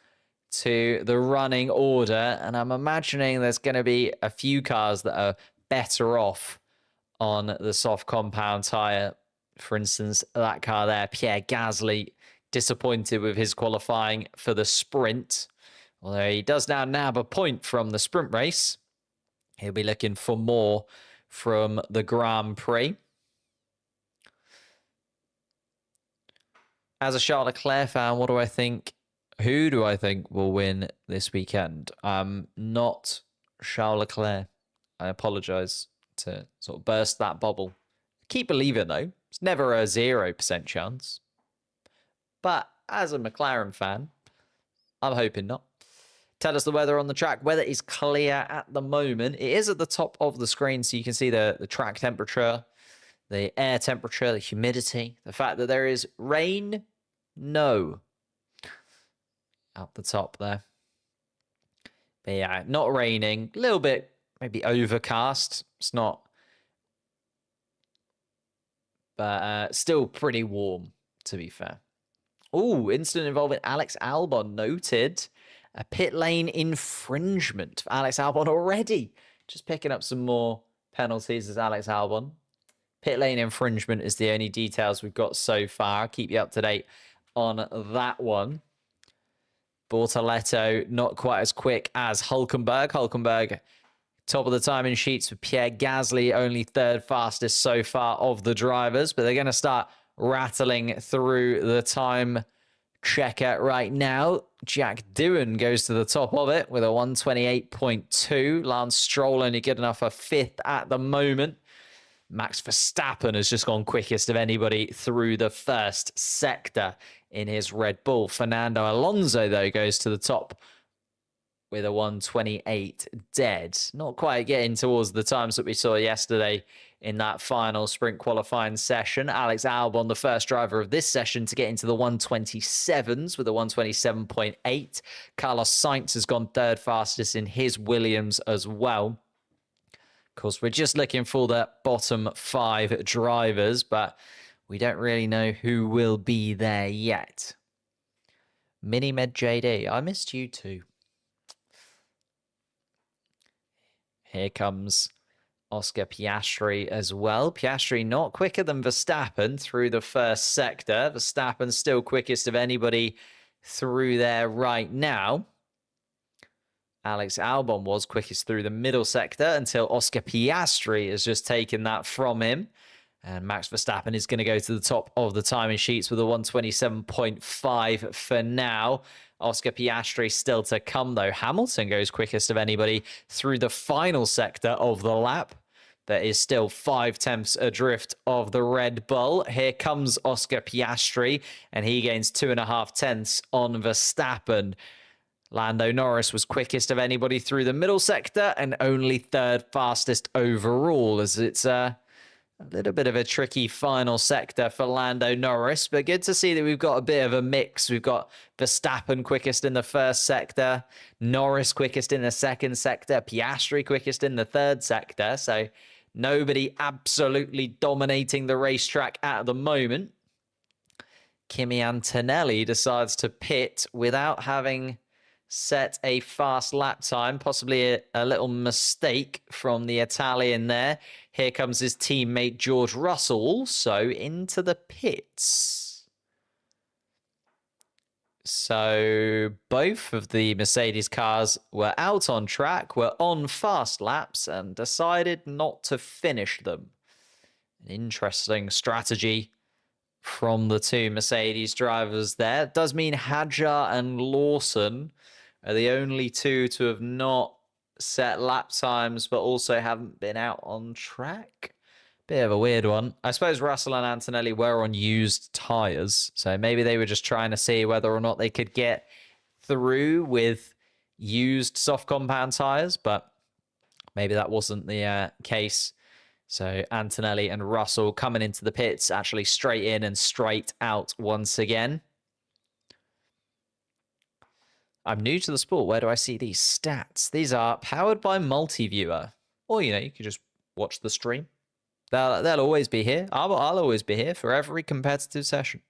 to the running order. And I'm imagining there's going to be a few cars that are better off on the soft compound tyre. For instance, that car there, Pierre Gasly, disappointed with his qualifying for the sprint. Although he does now nab a point from the sprint race, he'll be looking for more from the Grand Prix. As a Charles Leclerc fan, what do I think? Who do I think will win this weekend? Not Charles Leclerc. I apologize to sort of burst that bubble. Keep believing, though. It's never a 0% chance. But as a McLaren fan, I'm hoping not. Tell us the weather on the track. Weather is clear at the moment. It is at the top of the screen, so you can see the track temperature, the air temperature, the humidity, the fact that there is rain. No. Out the top there. But yeah, not raining. A little bit maybe overcast. It's not. But still pretty warm, to be fair. Oh, incident involving Alex Albon noted. A pit lane infringement for Alex Albon already. Just picking up some more penalties as Alex Albon. Pit lane infringement is the only details we've got so far. I'll keep you up to date on that one. Bortoleto not quite as quick as Hulkenberg. Hulkenberg top of the timing sheets with Pierre Gasly, only third fastest so far of the drivers. But they're going to start rattling through the time checker right now. Jack Doohan goes to the top of it with a 128.2. Lance Stroll only good enough for fifth at the moment. Max Verstappen has just gone quickest of anybody through the first sector in his Red Bull. Fernando Alonso, though, goes to the top with a 128 dead. Not quite getting towards the times that we saw yesterday in that final sprint qualifying session. Alex Albon, the first driver of this session to get into the 127s with a 127.8. Carlos Sainz has gone third fastest in his Williams as well. Of course, we're just looking for the bottom 5 drivers, but we don't really know who will be there yet. Minimed JD, I missed you too. Here comes Oscar Piastri as well. Piastri not quicker than Verstappen through the first sector. Verstappen still quickest of anybody through there right now. Alex Albon was quickest through the middle sector until Oscar Piastri has just taken that from him. And Max Verstappen is going to go to the top of the timing sheets with a 127.5 for now. Oscar Piastri still to come, though. Hamilton goes quickest of anybody through the final sector of the lap. That is still 5/10 adrift of the Red Bull. Here comes Oscar Piastri, and he gains 2.5 on Verstappen. Lando Norris was quickest of anybody through the middle sector and only third fastest overall, as it's a little bit of a tricky final sector for Lando Norris, but good to see that we've got a bit of a mix. We've got Verstappen quickest in the first sector, Norris quickest in the second sector, Piastri quickest in the third sector, so nobody absolutely dominating the racetrack at the moment. Kimi Antonelli decides to pit without having set a fast lap time, possibly a little mistake from the Italian there. Here comes his teammate George Russell also into the pits. So both of the Mercedes cars were out on track, were on fast laps, and decided not to finish them. An interesting strategy from the two Mercedes drivers there. It does mean Hadjar and Lawson are the only two to have not set lap times, but also haven't been out on track. Bit of a weird one. I suppose Russell and Antonelli were on used tyres, so maybe they were just trying to see whether or not they could get through with used soft compound tyres, but maybe that wasn't the case. So Antonelli and Russell coming into the pits, actually straight in and straight out once again. I'm new to the sport. Where do I see these stats? These are powered by Multiviewer. Or, you could just watch the stream. They'll always be here. I'll always be here for every competitive session.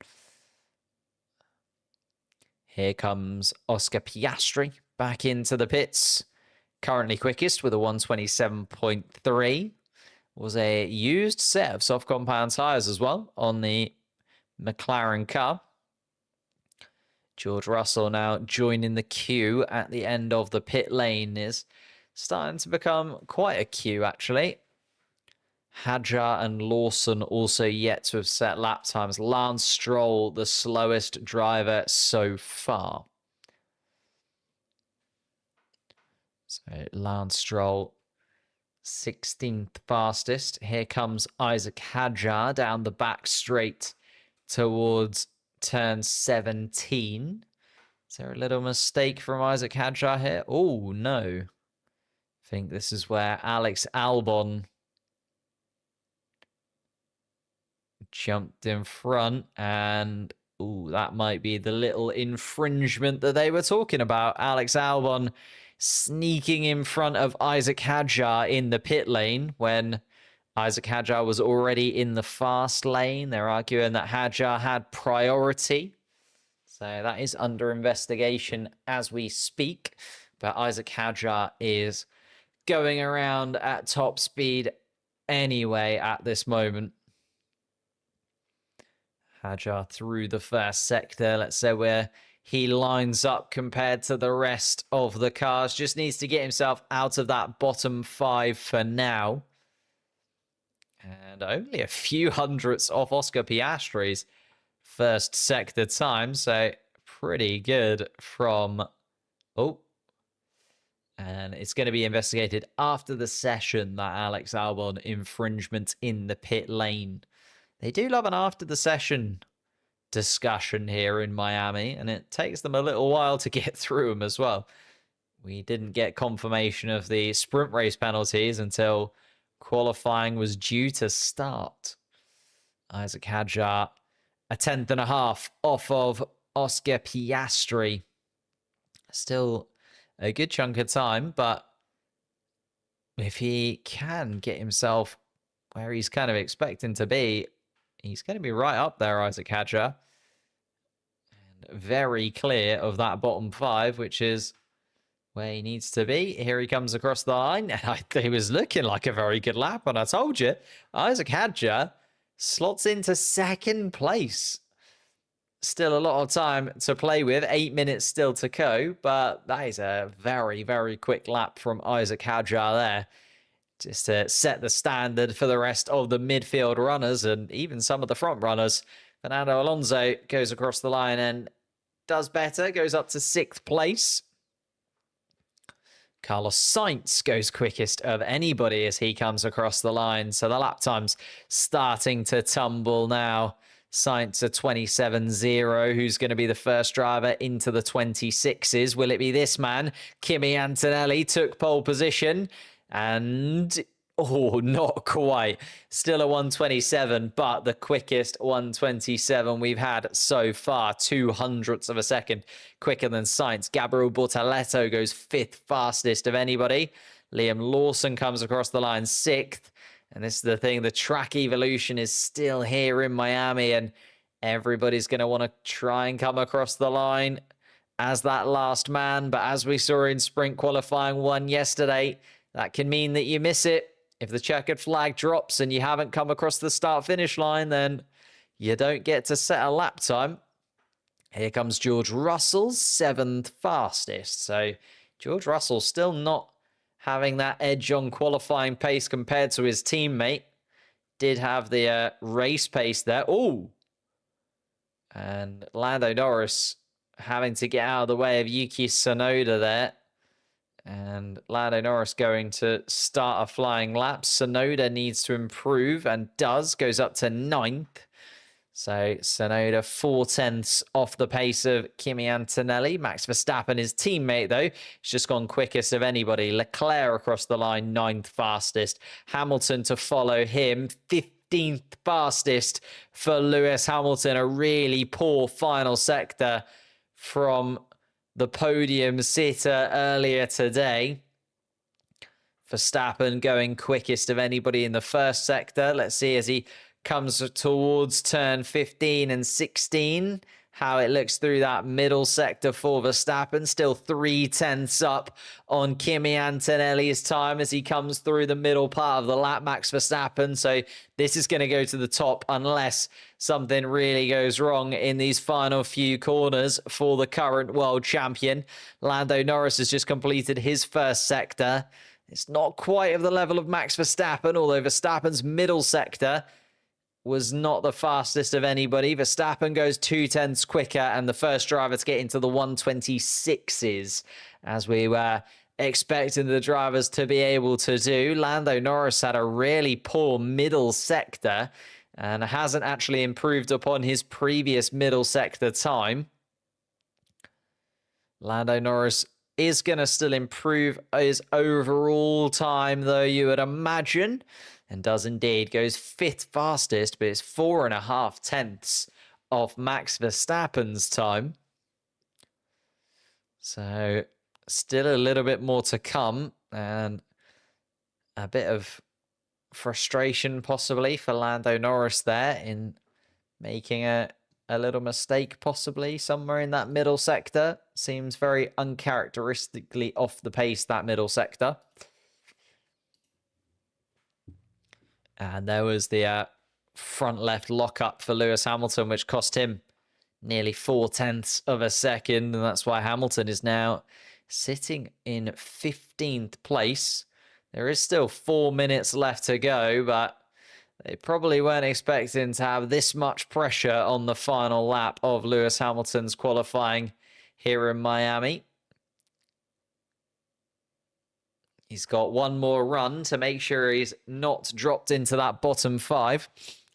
Here comes Oscar Piastri back into the pits. Currently quickest with a 127.3. Was a used set of soft compound tyres as well on the McLaren car. George Russell now joining the queue at the end of the pit lane. Is starting to become quite a queue, actually. Hadjar and Lawson also yet to have set lap times. Lance Stroll, the slowest driver so far. So Lance Stroll, 16th fastest. Here comes Isaac Hadjar down the back straight towards turn 17. Is there a little mistake from Isaac Hadjar here? Oh, no. I think this is where Alex Albon jumped in front, and that might be the little infringement that they were talking about. Alex Albon sneaking in front of Isaac Hadjar in the pit lane when Isaac Hadjar was already in the fast lane. They're arguing that Hadjar had priority. So that is under investigation as we speak. But Isaac Hadjar is going around at top speed anyway at this moment. Hadjar through the first sector. Let's say where he lines up compared to the rest of the cars. Just needs to get himself out of that bottom 5 for now. And only a few hundredths off Oscar Piastri's first sector time. So pretty good from... And it's going to be investigated after the session, that Alex Albon infringement in the pit lane. They do love an after the session discussion here in Miami, and it takes them a little while to get through them as well. We didn't get confirmation of the sprint race penalties until qualifying was due to start. Isaac Hadjar, a 10.5 off of Oscar Piastri. Still a good chunk of time, but if he can get himself where he's kind of expecting to be, he's going to be right up there, Isaac Hadjar. And very clear of that bottom 5, which is where he needs to be. Here he comes across the line. And he was looking like a very good lap. And I told you, Isaac Hadjar slots into second place. Still a lot of time to play with. 8 minutes still to go. But that is a very, very quick lap from Isaac Hadjar there. just to set the standard for the rest of the midfield runners and even some of the front runners. Fernando Alonso goes across the line and does better, goes up to 6th place. Carlos Sainz goes quickest of anybody as he comes across the line. So the lap time's starting to tumble now. Sainz a 27.0. Who's going to be the first driver into the 26s? Will it be this man? Kimi Antonelli took pole position and... oh, not quite. Still a 127, but the quickest 127 we've had so far. 0.02 of a second quicker than Sainz. Gabriel Bortoleto goes 5th fastest of anybody. Liam Lawson comes across the line 6th. And this is the thing, the track evolution is still here in Miami, and everybody's going to want to try and come across the line as that last man. But as we saw in sprint qualifying 1 yesterday, that can mean that you miss it. If the checkered flag drops and you haven't come across the start-finish line, then you don't get to set a lap time. Here comes George Russell, 7th fastest. So George Russell still not having that edge on qualifying pace compared to his teammate. Did have the race pace there. Oh! And Lando Norris having to get out of the way of Yuki Tsunoda there. And Lando Norris going to start a flying lap. Tsunoda needs to improve and does. Goes up to 9th. So Tsunoda 0.4 off the pace of Kimi Antonelli. Max Verstappen, his teammate, though, has just gone quickest of anybody. Leclerc across the line, 9th fastest. Hamilton to follow him, 15th fastest for Lewis Hamilton. A really poor final sector from the podium sitter earlier today. Verstappen going quickest of anybody in the first sector. Let's see as he comes towards turn 15 and 16, how it looks through that middle sector for Verstappen. Still 0.3 up on Kimi Antonelli's time as he comes through the middle part of the lap, Max Verstappen. So this is going to go to the top unless something really goes wrong in these final few corners for the current world champion. Lando Norris has just completed his first sector. It's not quite of the level of Max Verstappen, although Verstappen's middle sector was not the fastest of anybody. Verstappen goes 0.2 quicker and the first driver to get into the 126s, as we were expecting the drivers to be able to do. Lando Norris had a really poor middle sector and hasn't actually improved upon his previous middle sector time. Lando Norris is going to still improve his overall time, though, you would imagine. And does indeed. Goes 5th fastest, but it's 4.5 off Max Verstappen's time. So still a little bit more to come, and a bit of frustration possibly for Lando Norris there in making a little mistake possibly somewhere in that middle sector. Seems very uncharacteristically off the pace, that middle sector. And there was the front left lockup for Lewis Hamilton, which cost him nearly 0.4 of a second. And that's why Hamilton is now sitting in 15th place. There is still 4 minutes left to go, but they probably weren't expecting to have this much pressure on the final lap of Lewis Hamilton's qualifying here in Miami. He's got one more run to make sure he's not dropped into that bottom 5.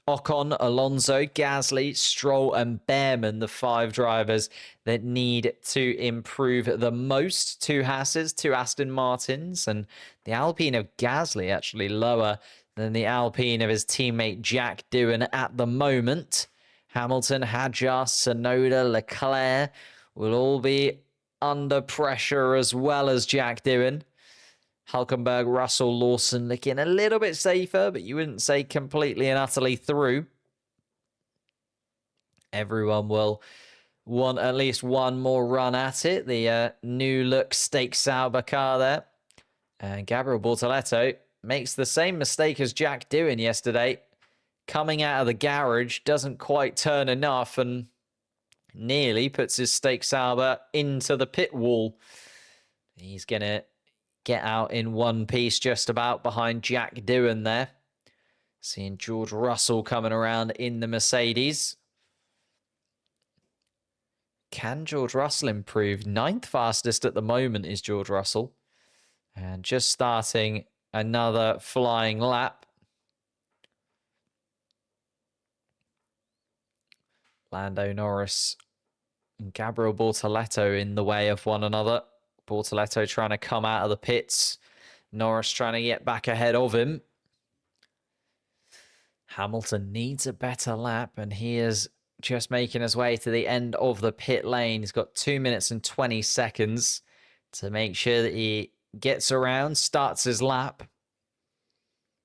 Ocon, Alonso, Gasly, Stroll and Behrman, the 5 drivers that need to improve the most. 2 Hasses, 2 Aston Martins, and the Alpine of Gasly actually lower than the Alpine of his teammate Jack Doohan at the moment. Hamilton, Hadjar, Tsunoda, Leclerc will all be under pressure, as well as Jack Doohan. Hulkenberg, Russell, Lawson looking a little bit safer, but you wouldn't say completely and utterly through. Everyone will want at least one more run at it. The new look Stake Sauber car there. And Gabriel Bortoleto makes the same mistake as Jack Doohan yesterday. Coming out of the garage, doesn't quite turn enough and nearly puts his Stake Sauber into the pit wall. He's going to get out in one piece just about behind Jack Doohan there. Seeing George Russell coming around in the Mercedes. Can George Russell improve? 9th fastest at the moment is George Russell. And just starting another flying lap. Lando Norris and Gabriel Bortoleto in the way of one another. Bortoleto trying to come out of the pits. Norris trying to get back ahead of him. Hamilton needs a better lap, and he is just making his way to the end of the pit lane. He's got 2 minutes and 20 seconds to make sure that he gets around, starts his lap.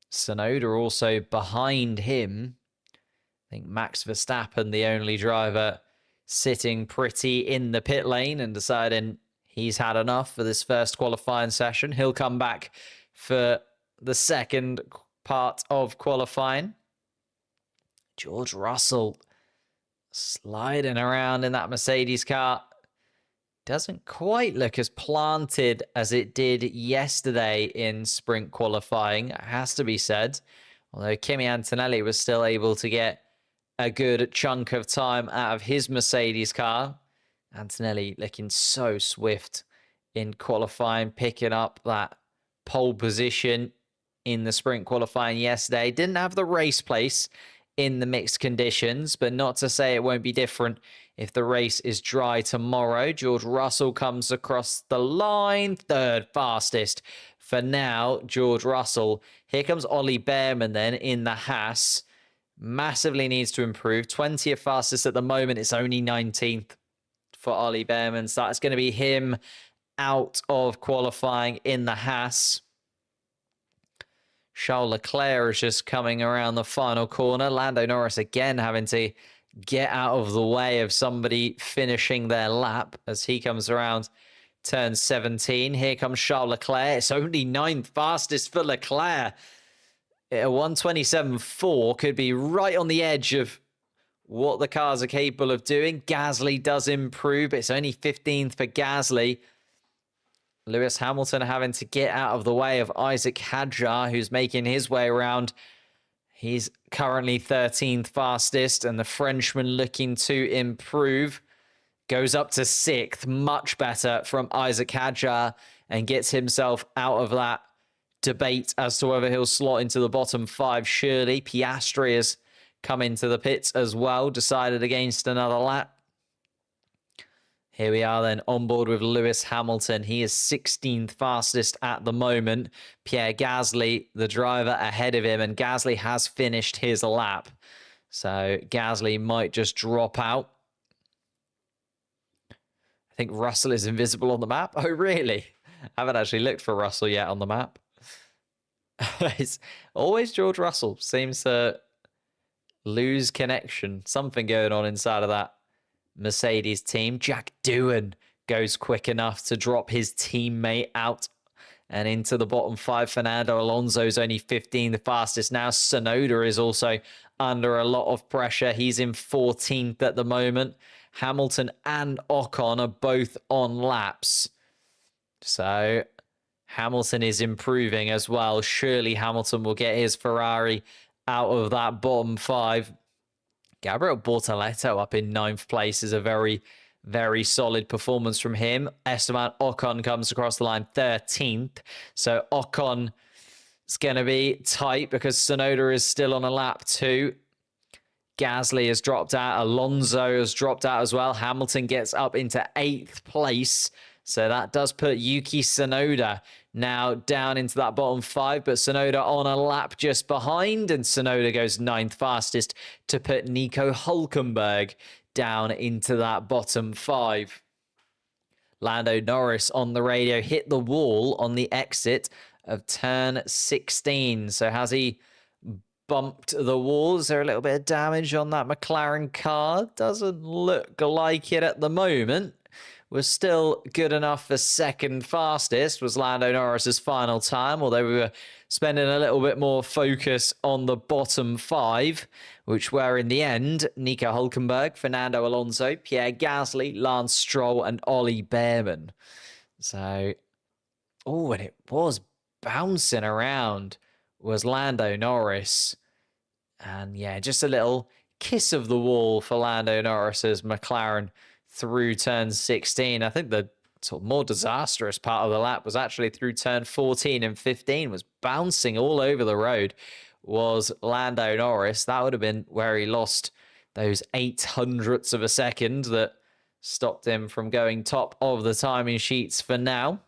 Tsunoda also behind him. I think Max Verstappen, the only driver sitting pretty in the pit lane and deciding he's had enough for this first qualifying session. He'll come back for the second part of qualifying. George Russell sliding around in that Mercedes car. Doesn't quite look as planted as it did yesterday in sprint qualifying, it has to be said. Although Kimi Antonelli was still able to get a good chunk of time out of his Mercedes car. Antonelli looking so swift in qualifying, picking up that pole position in the sprint qualifying yesterday. Didn't have the race place in the mixed conditions, but not to say it won't be different if the race is dry tomorrow. George Russell comes across the line, 3rd fastest for now. George Russell. Here comes Ollie Behrman then in the Haas. Massively needs to improve. 20th fastest at the moment. It's only 19th for Ollie Behrman. So that's going to be him out of qualifying in the Haas. Charles Leclerc is just coming around the final corner. Lando Norris again having to get out of the way of somebody finishing their lap as he comes around turn 17. Here comes Charles Leclerc. It's only 9th fastest for Leclerc. A 1:27.4 could be right on the edge of what the cars are capable of doing. Gasly does improve. It's only 15th for Gasly. Lewis Hamilton having to get out of the way of Isaac Hadjar, who's making his way around. He's currently 13th fastest, and the Frenchman looking to improve. Goes up to 6th, much better from Isaac Hadjar, and gets himself out of that debate as to whether he'll slot into the bottom 5. Surely Piastri has come into the pits as well, decided against another lap. Here we are then on board with Lewis Hamilton. He is 16th fastest at the moment. Pierre Gasly, the driver, ahead of him, and Gasly has finished his lap. So Gasly might just drop out. I think Russell is invisible on the map. Oh, really? I haven't actually looked for Russell yet on the map. It's always George Russell. Seems to lose connection. Something going on inside of that Mercedes team. Jack Doohan goes quick enough to drop his teammate out and into the bottom 5. Fernando Alonso's only 15th fastest now. Tsunoda is also under a lot of pressure. He's in 14th at the moment. Hamilton and Ocon are both on laps. So Hamilton is improving as well. Surely Hamilton will get his Ferrari out of that bottom 5. Gabriel Bortoleto up in 9th place is a very, very solid performance from him. Esteban Ocon comes across the line 13th. So Ocon is going to be tight because Tsunoda is still on a lap 2. Gasly has dropped out. Alonso has dropped out as well. Hamilton gets up into 8th place. So that does put Yuki Tsunoda now down into that bottom 5, but Tsunoda on a lap just behind, and Tsunoda goes 9th fastest to put Nico Hülkenberg down into that bottom 5. Lando Norris on the radio hit the wall on the exit of turn 16. So has he bumped the wall? Is there a little bit of damage on that McLaren car? Doesn't look like it at the moment. Was still good enough for 2nd fastest, was Lando Norris's final time, although we were spending a little bit more focus on the bottom 5, which were in the end Nico Hülkenberg, Fernando Alonso, Pierre Gasly, Lance Stroll, and Ollie Behrman. So Oh, and it was bouncing around was Lando Norris. And yeah, just a little kiss of the wall for Lando Norris's McLaren through turn 16. I think the sort of more disastrous part of the lap was actually through turn 14 and 15, was bouncing all over the road, was Lando Norris. That would have been where he lost those 800ths of a second that stopped him from going top of the timing sheets for now.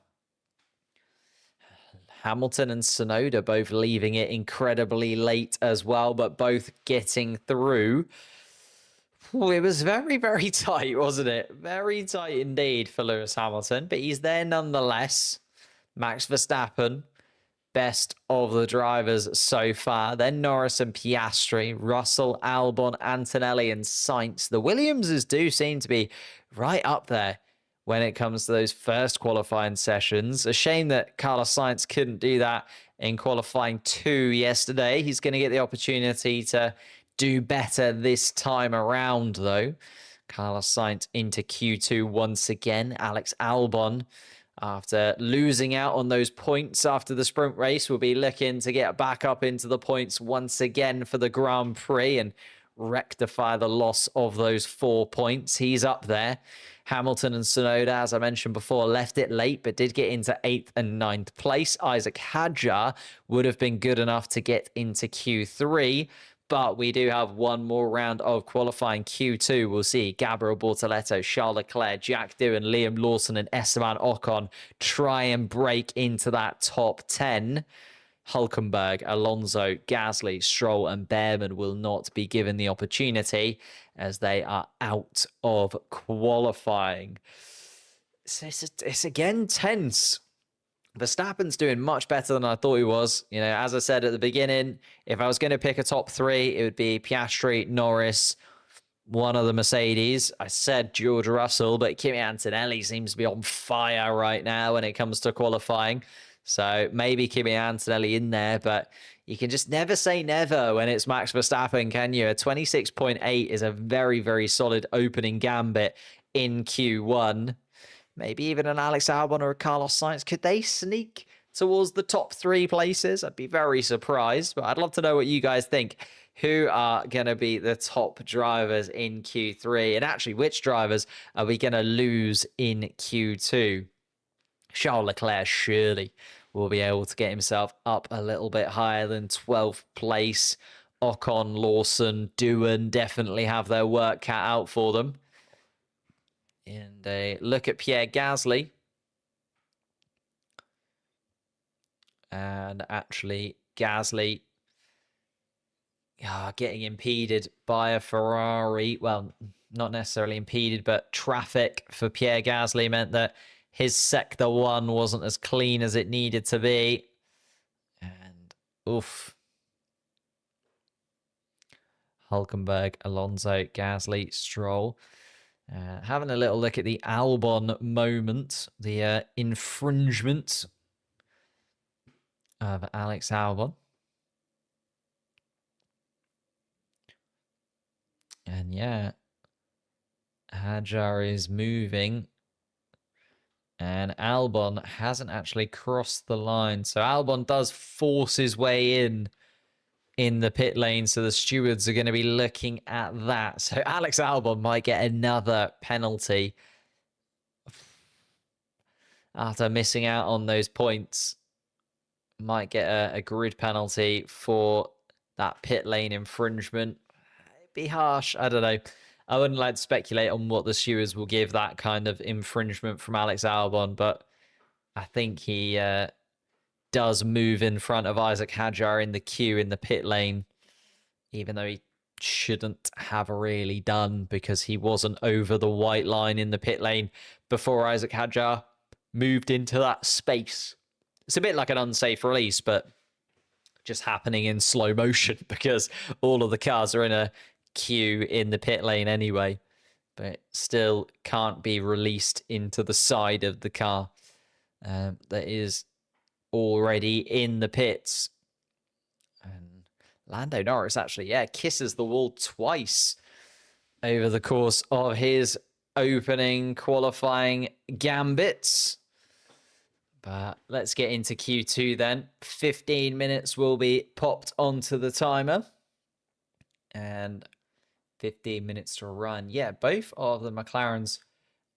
Hamilton and Tsunoda both leaving it incredibly late as well, but both getting through. Ooh, it was very, very tight, wasn't it? Very tight indeed for Lewis Hamilton, but he's there nonetheless. Max Verstappen, best of the drivers so far. Then Norris and Piastri, Russell, Albon, Antonelli and Sainz. The Williamses do seem to be right up there when it comes to those first qualifying sessions. A shame that Carlos Sainz couldn't do that in qualifying 2 yesterday. He's going to get the opportunity to do better this time around, though. Carlos Sainz into Q2 once again. Alex Albon, after losing out on those points after the sprint race, will be looking to get back up into the points once again for the Grand Prix and rectify the loss of those 4 points. He's up there. Hamilton and Tsunoda, as I mentioned before, left it late, but did get into 8th and 9th place. Isaac Hadjar would have been good enough to get into Q3, but we do have one more round of qualifying Q2. We'll see Gabriel Bortoleto, Charles Leclerc, Jack Doohan, Liam Lawson, and Esteban Ocon try and break into that top 10. Hulkenberg, Alonso, Gasly, Stroll, and Behrman will not be given the opportunity as they are out of qualifying. So it's again tense. Verstappen's doing much better than I thought he was. You know, as I said at the beginning, if I was going to pick a top 3, it would be Piastri, Norris, one of the Mercedes. I said George Russell, but Kimi Antonelli seems to be on fire right now when it comes to qualifying. So maybe Kimi Antonelli in there, but you can just never say never when it's Max Verstappen, can you? A 26.8 is a very, very solid opening gambit in Q1. Maybe even an Alex Albon or a Carlos Sainz. Could they sneak towards the top 3 places? I'd be very surprised, but I'd love to know what you guys think. Who are going to be the top drivers in Q3? And actually, which drivers are we going to lose in Q2? Charles Leclerc surely will be able to get himself up a little bit higher than 12th place. Ocon, Lawson, Doohan definitely have their work cut out for them. And a look at Pierre Gasly. And actually, Gasly getting impeded by a Ferrari. Well, not necessarily impeded, but traffic for Pierre Gasly meant that his Sector 1 wasn't as clean as it needed to be. And oof. Hulkenberg, Alonso, Gasly, Stroll. Having a little look at the Albon moment, the infringement of Alex Albon. And yeah, Hadjar is moving. And Albon hasn't actually crossed the line. So Albon does force his way in the pit lane. So the stewards are going to be looking at that. So Alex Albon might get another penalty after missing out on those points. Might get a grid penalty for that pit lane infringement. It'd be harsh. I don't know. I wouldn't like to speculate on what the stewards will give that kind of infringement from Alex Albon, but I think he does move in front of Isaac Hadjar in the queue in the pit lane, even though he shouldn't have really done because he wasn't over the white line in the pit lane before Isaac Hadjar moved into that space. It's a bit like an unsafe release, but just happening in slow motion because all of the cars are in a queue in the pit lane anyway, but still can't be released into the side of the car that is already in the pits. And Lando Norris actually, kisses the wall twice over the course of his opening qualifying gambits. But let's get into Q2 then. 15 minutes will be popped onto the timer. And 15 minutes to run. Yeah, both of the McLarens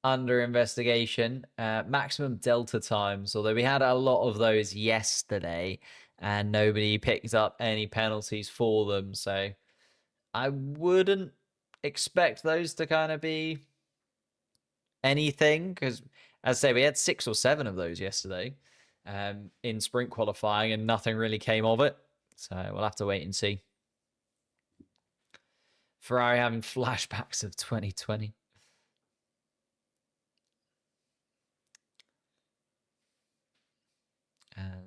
under investigation. Maximum delta times, although we had a lot of those yesterday and nobody picked up any penalties for them. So I wouldn't expect those to kind of be anything, because as I say, we had 6 or 7 of those yesterday in sprint qualifying and nothing really came of it. So we'll have to wait and see. Ferrari having flashbacks of 2020.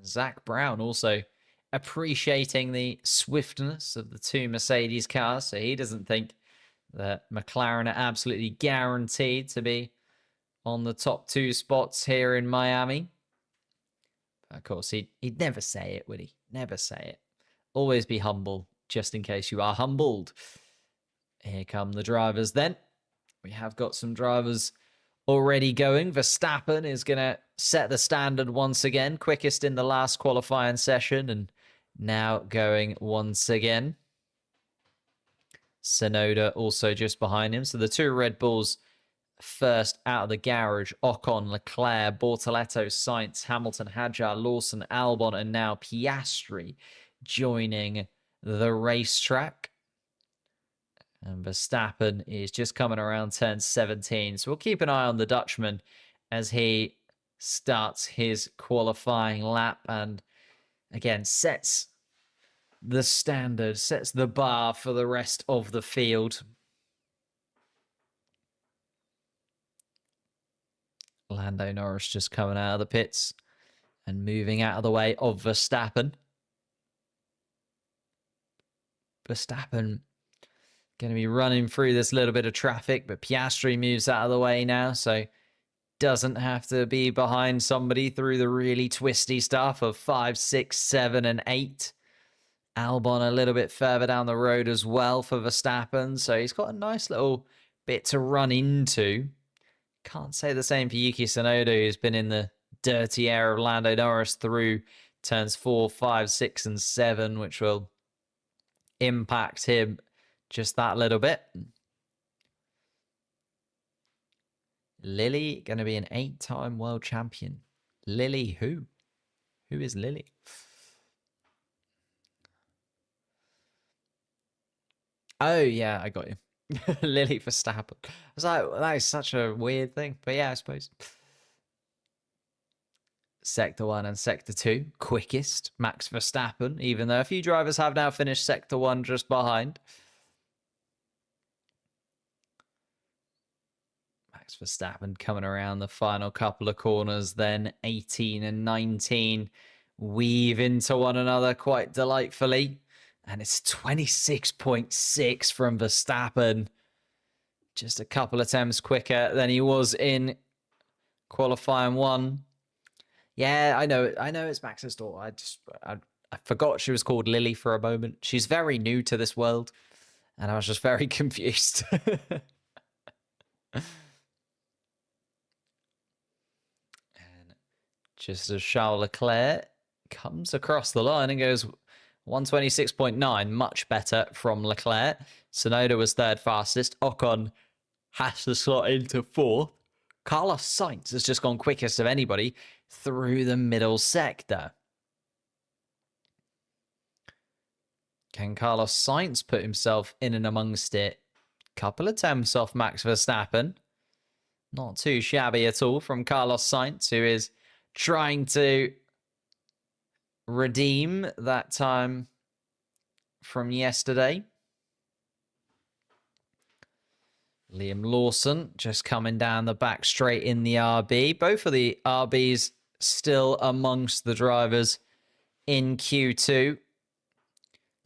Zach Brown also appreciating the swiftness of the 2 Mercedes cars. So he doesn't think that McLaren are absolutely guaranteed to be on the top 2 spots here in Miami. But of course, he'd never say it, would he? Never say it. Always be humble, just in case you are humbled. Here come the drivers then. We have got some drivers already going. Verstappen is going to set the standard once again. Quickest in the last qualifying session and now going once again. Tsunoda also just behind him. So the 2 Red Bulls first out of the garage. Ocon, Leclerc, Bortoletto, Sainz, Hamilton, Hadjar, Lawson, Albon, and now Piastri joining the racetrack. And Verstappen is just coming around turn 17. So we'll keep an eye on the Dutchman as he starts his qualifying lap and, again, sets the standard, sets the bar for the rest of the field. Lando Norris just coming out of the pits and moving out of the way of Verstappen. Verstappen going to be running through this little bit of traffic, but Piastri moves out of the way now, so doesn't have to be behind somebody through the really twisty stuff of 5, 6, 7, and 8. Albon a little bit further down the road as well for Verstappen, so he's got a nice little bit to run into. Can't say the same for Yuki Tsunoda, who's been in the dirty air of Lando Norris through turns 4, 5, 6, and 7, which will impact him just that little bit. Lily going to be an 8-time world champion. Lily who? Who is Lily? Oh, yeah, I got you. Lily Verstappen. I was like, that is such a weird thing. But yeah, I suppose. Sector 1 and Sector 2, quickest. Max Verstappen, even though a few drivers have now finished Sector 1 just behind. Max Verstappen coming around the final couple of corners, then 18 and 19 weave into one another quite delightfully. And it's 26.6 from Verstappen. Just a couple attempts quicker than he was in qualifying 1. Yeah, I know it's Max's daughter. I forgot she was called Lily for a moment. She's very new to this world, and I was just very confused. And just as Charles Leclerc comes across the line and goes 126.9, much better from Leclerc. Tsunoda was 3rd fastest. Ocon has to slot into 4th. Carlos Sainz has just gone quickest of anybody through the middle sector. Can Carlos Sainz put himself in and amongst it? Couple attempts off Max Verstappen. Not too shabby at all from Carlos Sainz, who is trying to redeem that time from yesterday. Liam Lawson just coming down the back straight in the RB. Both of the RBs still amongst the drivers in Q2.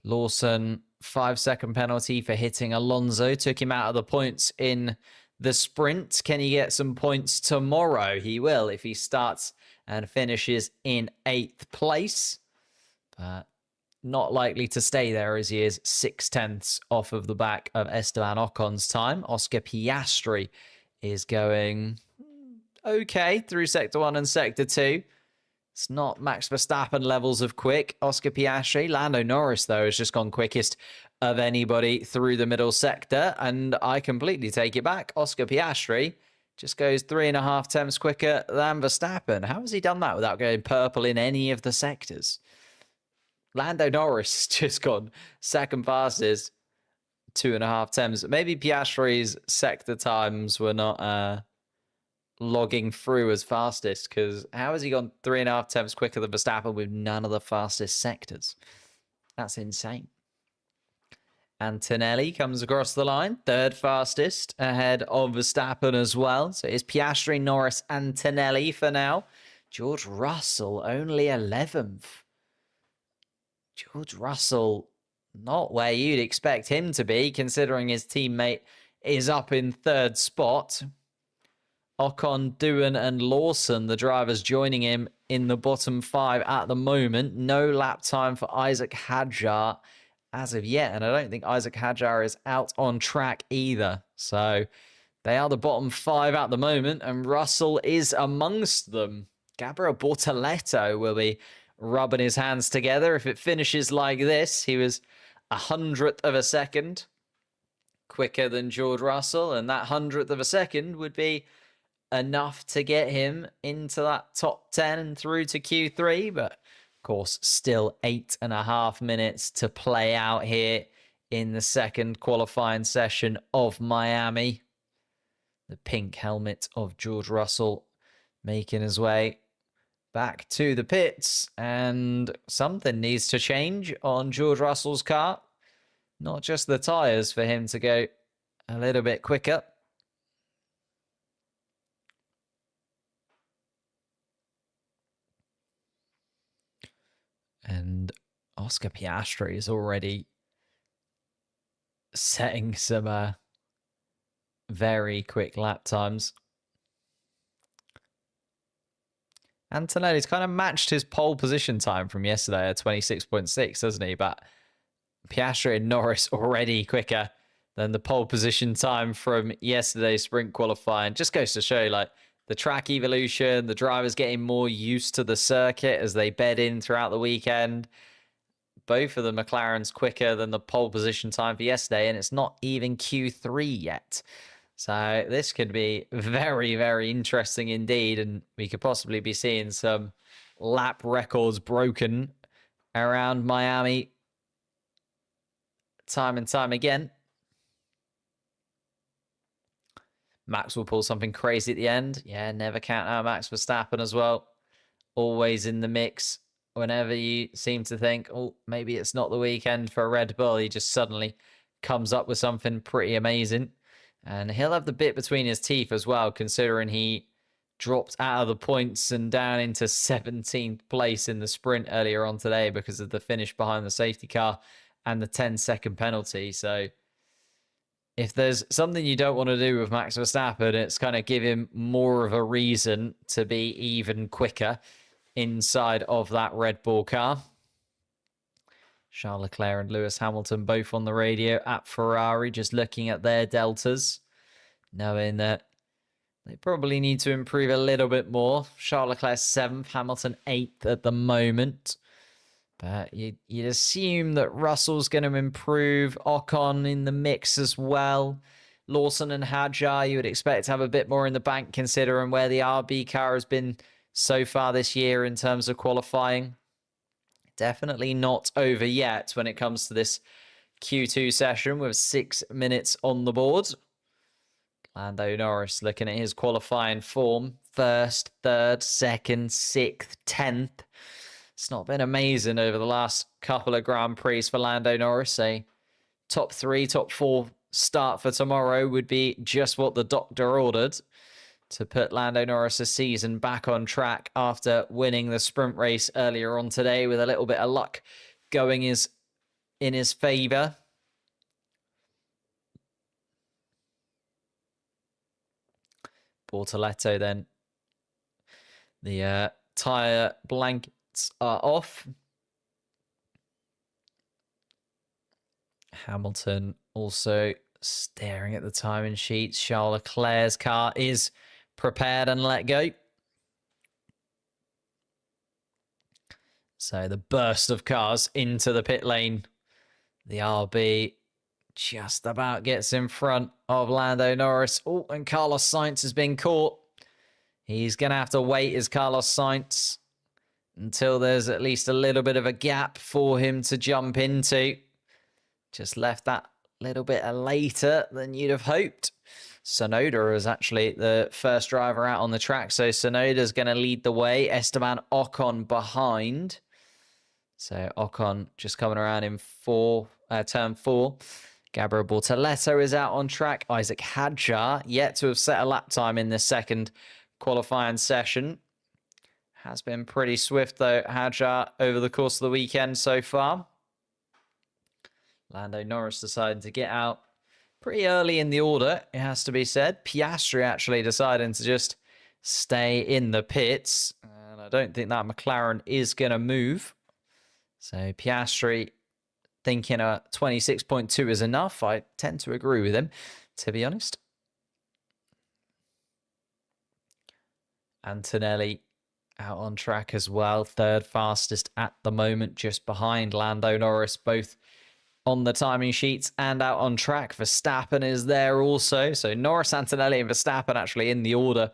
Lawson, 5-second penalty for hitting Alonso. Took him out of the points in the sprint. Can he get some points tomorrow? He will if he starts and finishes in 8th place. But not likely to stay there as he is 0.6 off of the back of Esteban Ocon's time. Oscar Piastri is going okay through Sector 1 and Sector 2. It's not Max Verstappen levels of quick. Oscar Piastri. Lando Norris, though, has just gone quickest of anybody through the middle sector. And I completely take it back. Oscar Piastri just goes 3.5 tenths quicker than Verstappen. How has he done that without going purple in any of the sectors? Lando Norris has just gone second fastest, 2.5 tenths. Maybe Piastri's sector times were not logging through as fastest, because how has he gone 3.5 tenths quicker than Verstappen with none of the fastest sectors? That's insane. Antonelli comes across the line, third fastest, ahead of Verstappen as well. So it's Piastri, Norris, Antonelli for now. George Russell only 11th. George Russell, not where you'd expect him to be, considering his teammate is up in third spot. Ocon, Doohan, and Lawson, the drivers joining him in the bottom 5 at the moment. No lap time for Isaac Hadjar as of yet, and I don't think Isaac Hadjar is out on track either. So they are the bottom 5 at the moment, and Russell is amongst them. Gabriel Bortoleto will be rubbing his hands together if it finishes like this. He was 100th of a second quicker than George Russell, and that 100th of a second would be enough to get him into that top 10 and through to Q3, but of course still 8.5 minutes to play out here in the second qualifying session of Miami. The pink helmet of George Russell making his way back to the pits, and something needs to change on George Russell's car. Not just the tyres for him to go a little bit quicker. And Oscar Piastri is already setting some very quick lap times. Antonelli's kind of matched his pole position time from yesterday at 26.6, doesn't he? But Piastri and Norris already quicker than the pole position time from yesterday's sprint qualifying. Just goes to show, like, the track evolution, the drivers getting more used to the circuit as they bed in throughout the weekend. Both of the McLarens quicker than the pole position time for yesterday, and it's not even Q3 yet. So this could be very, very interesting indeed, and we could possibly be seeing some lap records broken around Miami time and time again. Max will pull something crazy at the end. Yeah, never count out Max Verstappen as well. Always in the mix. Whenever you seem to think, oh, maybe it's not the weekend for Red Bull, he just suddenly comes up with something pretty amazing. And he'll have the bit between his teeth as well, considering he dropped out of the points and down into 17th place in the sprint earlier on today because of the finish behind the safety car and the 10-second penalty. So if there's something you don't want to do with Max Verstappen, it's kind of give him more of a reason to be even quicker inside of that Red Bull car. Charles Leclerc and Lewis Hamilton both on the radio at Ferrari, just looking at their deltas, knowing that they probably need to improve a little bit more. Charles Leclerc 7th, Hamilton 8th at the moment. But you'd assume that Russell's going to improve. Ocon in the mix as well. Lawson and Hadjar, you would expect to have a bit more in the bank considering where the RB car has been so far this year in terms of qualifying. Definitely not over yet when it comes to this Q2 session with 6 minutes on the board. Lando Norris looking at his qualifying form. 1st, 3rd, 2nd, 6th, 10th. It's not been amazing over the last couple of Grand Prix for Lando Norris. A top 3, top 4 start for tomorrow would be just what the doctor ordered to put Lando Norris' season back on track after winning the sprint race earlier on today with a little bit of luck going in his favour. Bortoleto then. The tyre blankets are off. Hamilton also staring at the timing sheets. Charles Leclerc's car is prepared and let go. So the burst of cars into the pit lane. The RB just about gets in front of Lando Norris. Oh, and Carlos Sainz has been caught. He's going to have to wait as Carlos Sainz until there's at least a little bit of a gap for him to jump into. Just left that little bit later than you'd have hoped. Tsunoda is actually the first driver out on the track, so Tsunoda's going to lead the way. Esteban Ocon behind. So Ocon just coming around in turn 4. Gabriel Bortoleto is out on track. Isaac Hadjar yet to have set a lap time in this second qualifying session. Has been pretty swift though, Hadjar, over the course of the weekend so far. Lando Norris decided to get out pretty early in the order, it has to be said. Piastri actually deciding to just stay in the pits. And I don't think that McLaren is going to move. So Piastri thinking a 26.2 is enough. I tend to agree with him, to be honest. Antonelli out on track as well. Third fastest at the moment, just behind Lando Norris, both on the timing sheets and out on track. Verstappen is there also. So Norris, Antonelli and Verstappen actually in the order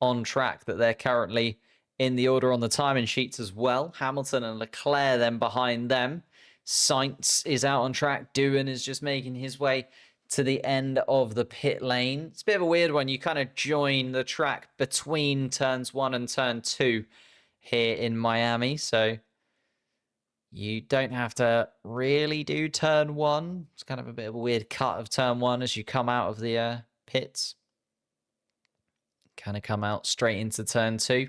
on track that they're currently in the order on the timing sheets as well. Hamilton and Leclerc then behind them. Sainz is out on track. Doohan is just making his way to the end of the pit lane. It's a bit of a weird one. You kind of join the track between turns 1 and turn 2 here in Miami. So you don't have to really do turn 1. It's kind of a bit of a weird cut of turn 1 as you come out of the pits. Kind of come out straight into turn 2.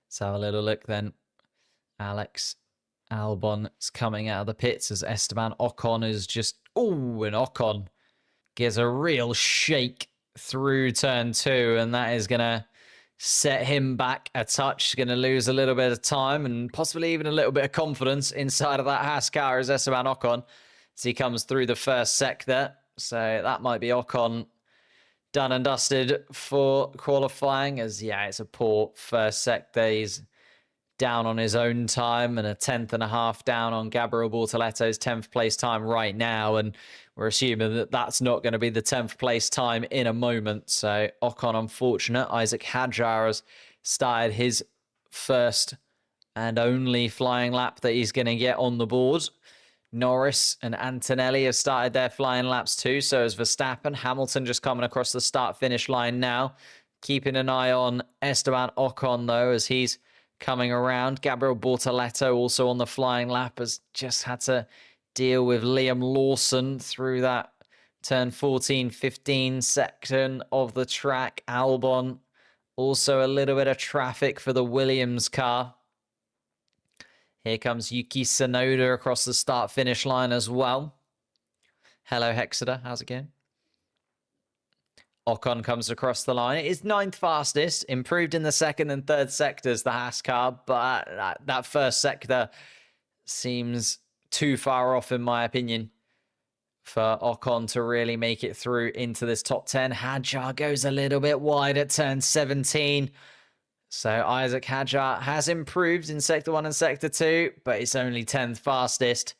Let's have a little look then. Alex Albon is coming out of the pits as Esteban Ocon is just... Oh, and Ocon gets a real shake through turn 2, and that is going to set him back a touch. He's going to lose a little bit of time and possibly even a little bit of confidence inside of that Haas car as Esteban Ocon as he comes through the first sector. So that might be Ocon done and dusted for qualifying, as yeah, it's a poor first sector. He's down on his own time and a 10th and a half down on Gabriel Bortoleto's 10th place time right now, and we're assuming that that's not going to be the 10th place time in a moment. So Ocon unfortunate. Isaac Hadjar has started his first and only flying lap that he's going to get on the board. Norris and Antonelli have started their flying laps too, so has Verstappen. Hamilton just coming across the start-finish line now. Keeping an eye on Esteban Ocon, though, as he's coming around. Gabriel Bortoleto also on the flying lap has just had to deal with Liam Lawson through that turn 14-15 section of the track. Albon, also a little bit of traffic for the Williams car. Here comes Yuki Tsunoda across the start-finish line as well. Hello, Hexeter. How's it going? Ocon comes across the line. It is 9th fastest, improved in the second and third sectors, the Haas car, but that first sector seems too far off, in my opinion, for Ocon to really make it through into this top 10. Hadjar goes a little bit wide at turn 17. So Isaac Hadjar has improved in Sector 1 and Sector 2, but it's only 10th fastest.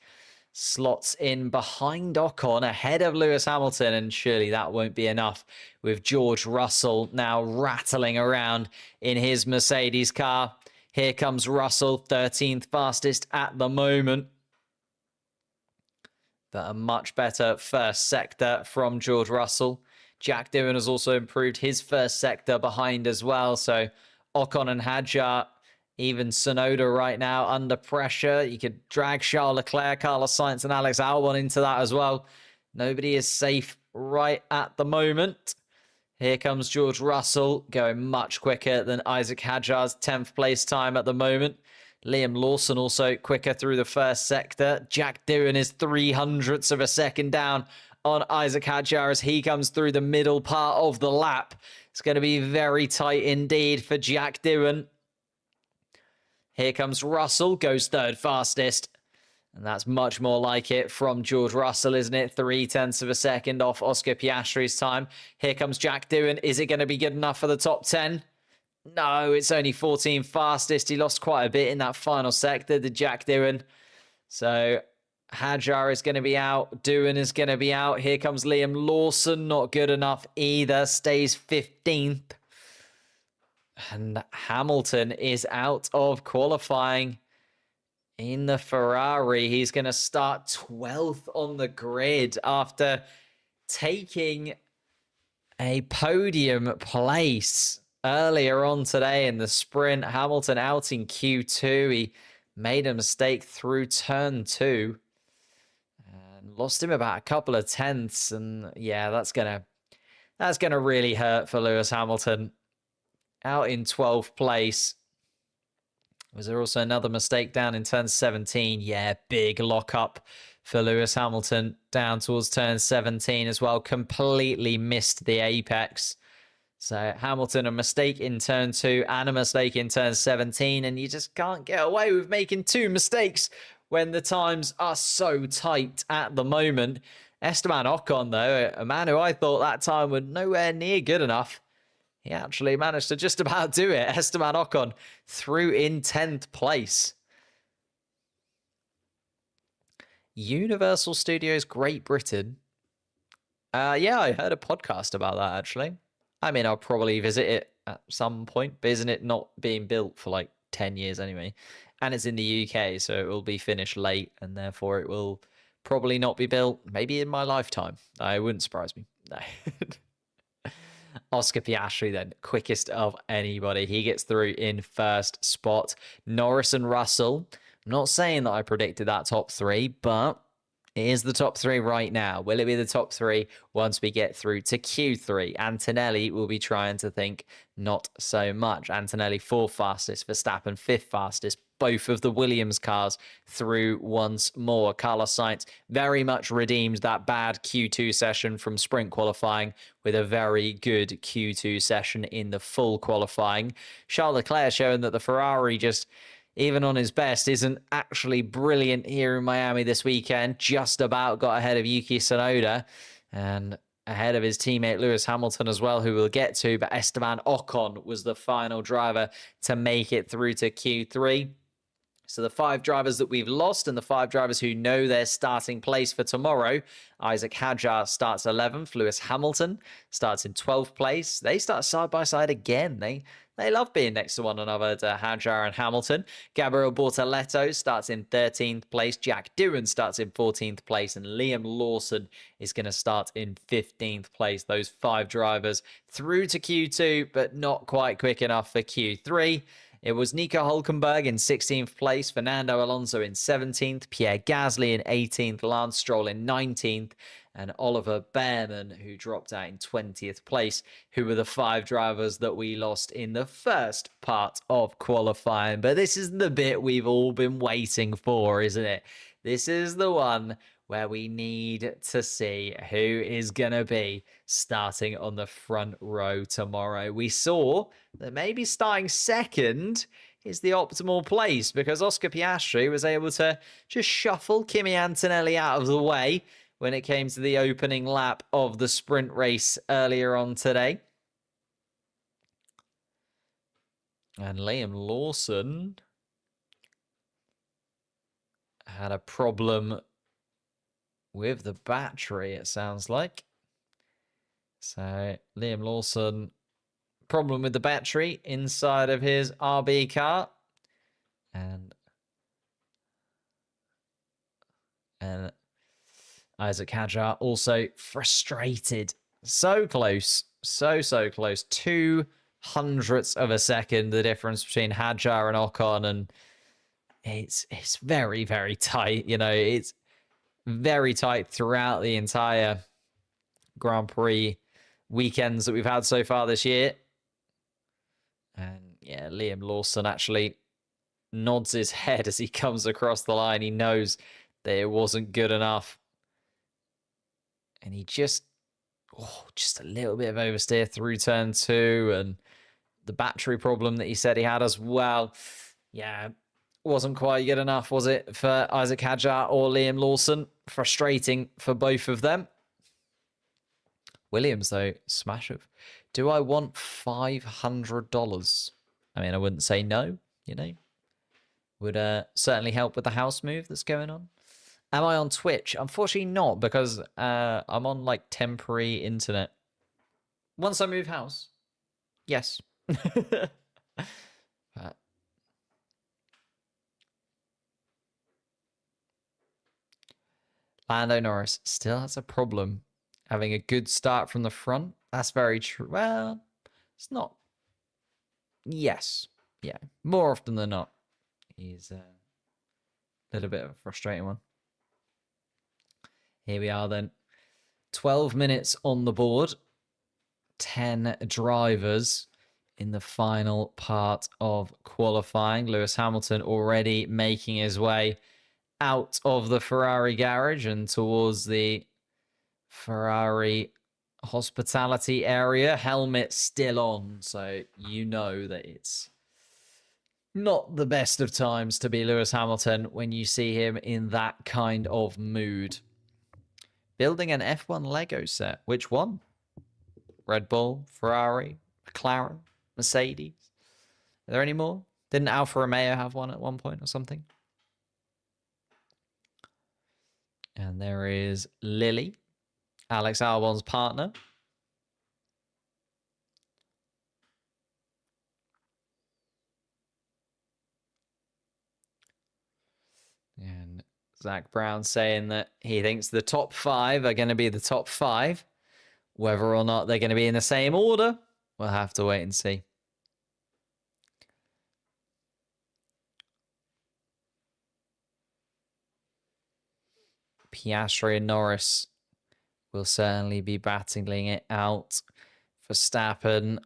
Slots in behind Ocon, ahead of Lewis Hamilton, and surely that won't be enough with George Russell now rattling around in his Mercedes car. Here comes Russell, 13th fastest at the moment. But a much better first sector from George Russell. Jack Doohan has also improved his first sector behind as well, so Ocon and Hadjar, even Tsunoda right now under pressure. You could drag Charles Leclerc, Carlos Sainz and Alex Albon into that as well. Nobody is safe right at the moment. Here comes George Russell, going much quicker than Isaac Hadjar's 10th place time at the moment. Liam Lawson also quicker through the first sector. Jack Doohan is 0.03 of a second down on Isaac Hadjar as he comes through the middle part of the lap. It's going to be very tight indeed for Jack Doohan. Here comes Russell, goes third fastest. And that's much more like it from George Russell, isn't it? 0.3 of a second off Oscar Piastri's time. Here comes Jack Doohan. Is it going to be good enough for the top 10? No, it's only 14 fastest. He lost quite a bit in that final sector, did Jack Doohan. So Hadjar is going to be out. Doohan is going to be out. Here comes Liam Lawson. Not good enough either. Stays 15th. And Hamilton is out of qualifying. In the Ferrari, he's going to start 12th on the grid after taking a podium place earlier on today in the sprint. Hamilton out in Q2. He made a mistake through turn 2 and lost him about a couple of tenths. And yeah, that's gonna really hurt for Lewis Hamilton. Out in 12th place. Was there also another mistake down in turn 17? Yeah, big lockup for Lewis Hamilton down towards turn 17 as well. Completely missed the apex. So Hamilton, a mistake in turn 2 and a mistake in turn 17. And you just can't get away with making 2 mistakes when the times are so tight at the moment. Esteban Ocon, though, a man who I thought that time was nowhere near good enough. He actually managed to just about do it. Esteban Ocon through in 10th place. Universal Studios Great Britain. Yeah, I heard a podcast about that, actually. I mean, I'll probably visit it at some point, but isn't it not being built for like 10 years anyway? And it's in the UK, so it will be finished late, and therefore it will probably not be built, maybe in my lifetime. It wouldn't surprise me. No. Oscar Piastri then, quickest of anybody. He gets through in first spot. Norris and Russell. I'm not saying that I predicted that top 3, but it is the top 3 right now. Will it be the top 3 once we get through to Q3? Antonelli will be trying to think not so much. Antonelli 4th fastest, Verstappen 5th fastest. Both of the Williams cars through once more. Carlos Sainz very much redeemed that bad Q2 session from sprint qualifying with a very good Q2 session in the full qualifying. Charles Leclerc showing that the Ferrari just, even on his best, isn't actually brilliant here in Miami this weekend. Just about got ahead of Yuki Tsunoda and ahead of his teammate Lewis Hamilton as well, who we'll get to. But Esteban Ocon was the final driver to make it through to Q3. So the 5 drivers that we've lost and the 5 drivers who know their starting place for tomorrow. Isaac Hadjar starts 11th. Lewis Hamilton starts in 12th place. They start side by side again. They love being next to one another, to Hadjar and Hamilton. Gabriel Bortoleto starts in 13th place. Jack Doohan starts in 14th place. And Liam Lawson is going to start in 15th place. Those 5 drivers through to Q2, but not quite quick enough for Q3. It was Nico Hulkenberg in 16th place, Fernando Alonso in 17th, Pierre Gasly in 18th, Lance Stroll in 19th, and Oliver Behrman, who dropped out in 20th place, who were the 5 drivers that we lost in the first part of qualifying. But this is the bit we've all been waiting for, isn't it? This is the one where we need to see who is going to be starting on the front row tomorrow. We saw that maybe starting second is the optimal place because Oscar Piastri was able to just shuffle Kimi Antonelli out of the way when it came to the opening lap of the sprint race earlier on today. And Liam Lawson had a problem with the battery, it sounds like. So Liam Lawson, problem with the battery inside of his RB car. And Isaac Hadjar also frustrated. So close. So close. 0.02 of a second, the difference between Hadjar and Ocon. And it's very, very tight. You know, it's very tight throughout the entire Grand Prix weekends that we've had so far this year. And yeah, Liam Lawson actually nods his head as he comes across the line. He knows that it wasn't good enough. And he just a little bit of oversteer through turn 2 and the battery problem that he said he had as well. Yeah, wasn't quite good enough, was it, for Isaac Hadjar or Liam Lawson? Frustrating for both of them. Williams, though, smash of. Do I want $500? I mean, I wouldn't say no, you know. Would certainly help with the house move that's going on. Am I on Twitch? Unfortunately not, because I'm on, like, temporary internet. Once I move house, yes. Lando Norris still has a problem having a good start from the front. That's very true. Well, it's not. Yes. Yeah. More often than not, he's a little bit of a frustrating one. Here we are then. 12 minutes on the board. 10 drivers in the final part of qualifying. Lewis Hamilton already making his way out of the Ferrari garage and towards the Ferrari hospitality area. Helmet still on, so you know that it's not the best of times to be Lewis Hamilton when you see him in that kind of mood. Building an F1 Lego set. Which one? Red Bull, Ferrari, McLaren, Mercedes. Are there any more? Didn't Alfa Romeo have one at one point or something? And there is Lily, Alex Albon's partner. And Zach Brown saying that he thinks the top 5 are going to be the top 5. Whether or not they're going to be in the same order, we'll have to wait and see. Piastri and Norris will certainly be battling it out. Verstappen,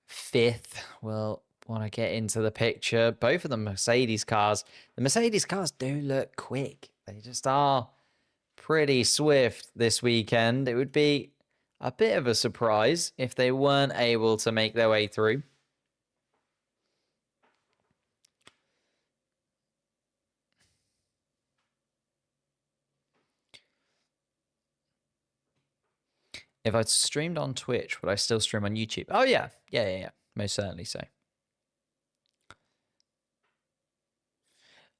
5th, will want to get into the picture. Both of the Mercedes cars. The Mercedes cars do look quick. They just are pretty swift this weekend. It would be a bit of a surprise if they weren't able to make their way through. If I streamed on Twitch, would I still stream on YouTube? Oh, yeah. Yeah. Most certainly so.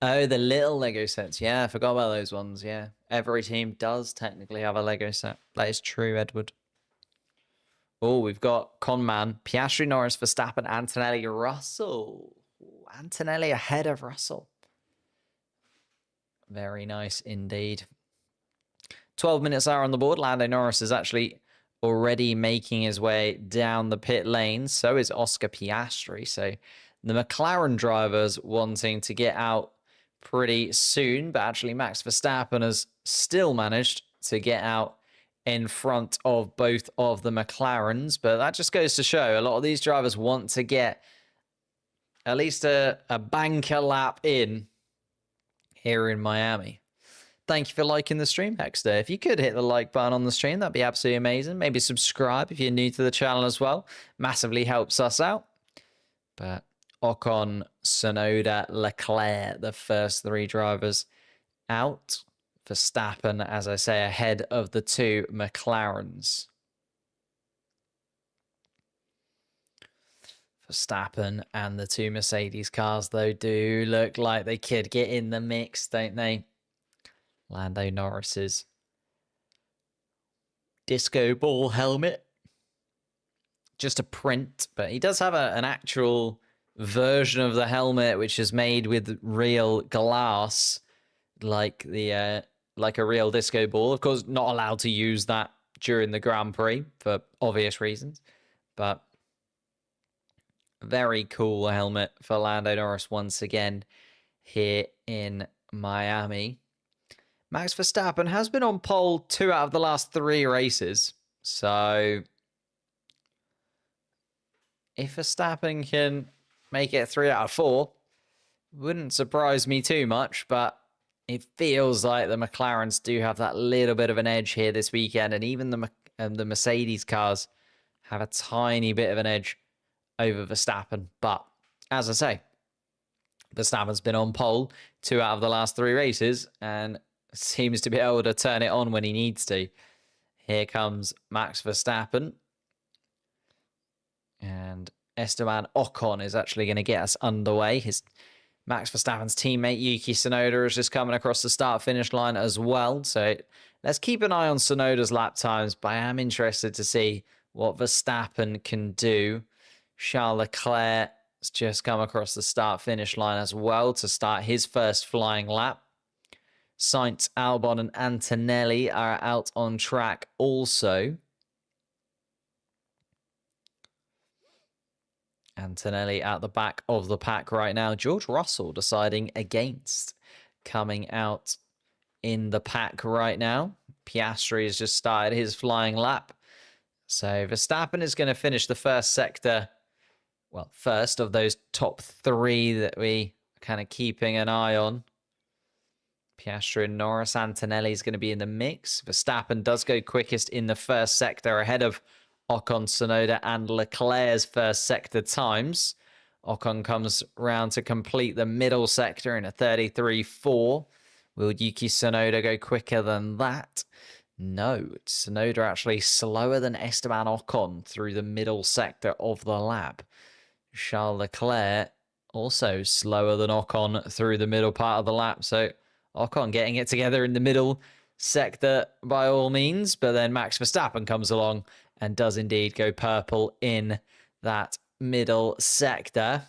Oh, the little Lego sets. Yeah, I forgot about those ones. Yeah. Every team does technically have a Lego set. That is true, Edward. Oh, we've got Conman, Piastri, Norris, Verstappen, Antonelli, Russell. Ooh, Antonelli ahead of Russell. Very nice indeed. 12 minutes are on the board. Lando Norris is actually already making his way down the pit lane. So is Oscar Piastri. So the McLaren drivers wanting to get out pretty soon. But actually Max Verstappen has still managed to get out in front of both of the McLarens. But that just goes to show a lot of these drivers want to get at least a banker lap in here in Miami. Thank you for liking the stream, Hexter. If you could hit the like button on the stream, that'd be absolutely amazing. Maybe subscribe if you're new to the channel as well. Massively helps us out. But Ocon, Tsunoda, Leclerc, the first 3 drivers out. Verstappen, as I say, ahead of the 2 McLarens. Verstappen and the 2 Mercedes cars, though, do look like they could get in the mix, don't they? Lando Norris's disco ball helmet. Just a print, but he does have an actual version of the helmet which is made with real glass, like the like a real disco ball. Of course, not allowed to use that during the Grand Prix for obvious reasons, but very cool helmet for Lando Norris once again here in Miami. Max Verstappen has been on pole 2 out of the last 3 races. So if Verstappen can make it 3 out of 4, wouldn't surprise me too much. But it feels like the McLarens do have that little bit of an edge here this weekend. And even the Mercedes cars have a tiny bit of an edge over Verstappen. But as I say, Verstappen's been on pole 2 out of the last 3 races and seems to be able to turn it on when he needs to. Here comes Max Verstappen. And Esteban Ocon is actually going to get us underway. Max Verstappen's teammate Yuki Tsunoda is just coming across the start-finish line as well. So let's keep an eye on Tsunoda's lap times, but I am interested to see what Verstappen can do. Charles Leclerc has just come across the start-finish line as well to start his first flying lap. Sainz, Albon and Antonelli are out on track also. Antonelli at the back of the pack right now. George Russell deciding against coming out in the pack right now. Piastri has just started his flying lap. So Verstappen is going to finish the first sector, well, first of those top 3 that we are kind of keeping an eye on. Piastri and Norris. Antonelli is going to be in the mix. Verstappen does go quickest in the first sector ahead of Ocon, Tsunoda and Leclerc's first sector times. Ocon comes round to complete the middle sector in a 33.4. Will Yuki Tsunoda go quicker than that? No, Tsunoda actually slower than Esteban Ocon through the middle sector of the lap. Charles Leclerc also slower than Ocon through the middle part of the lap. So Ocon getting it together in the middle sector by all means. But then Max Verstappen comes along and does indeed go purple in that middle sector.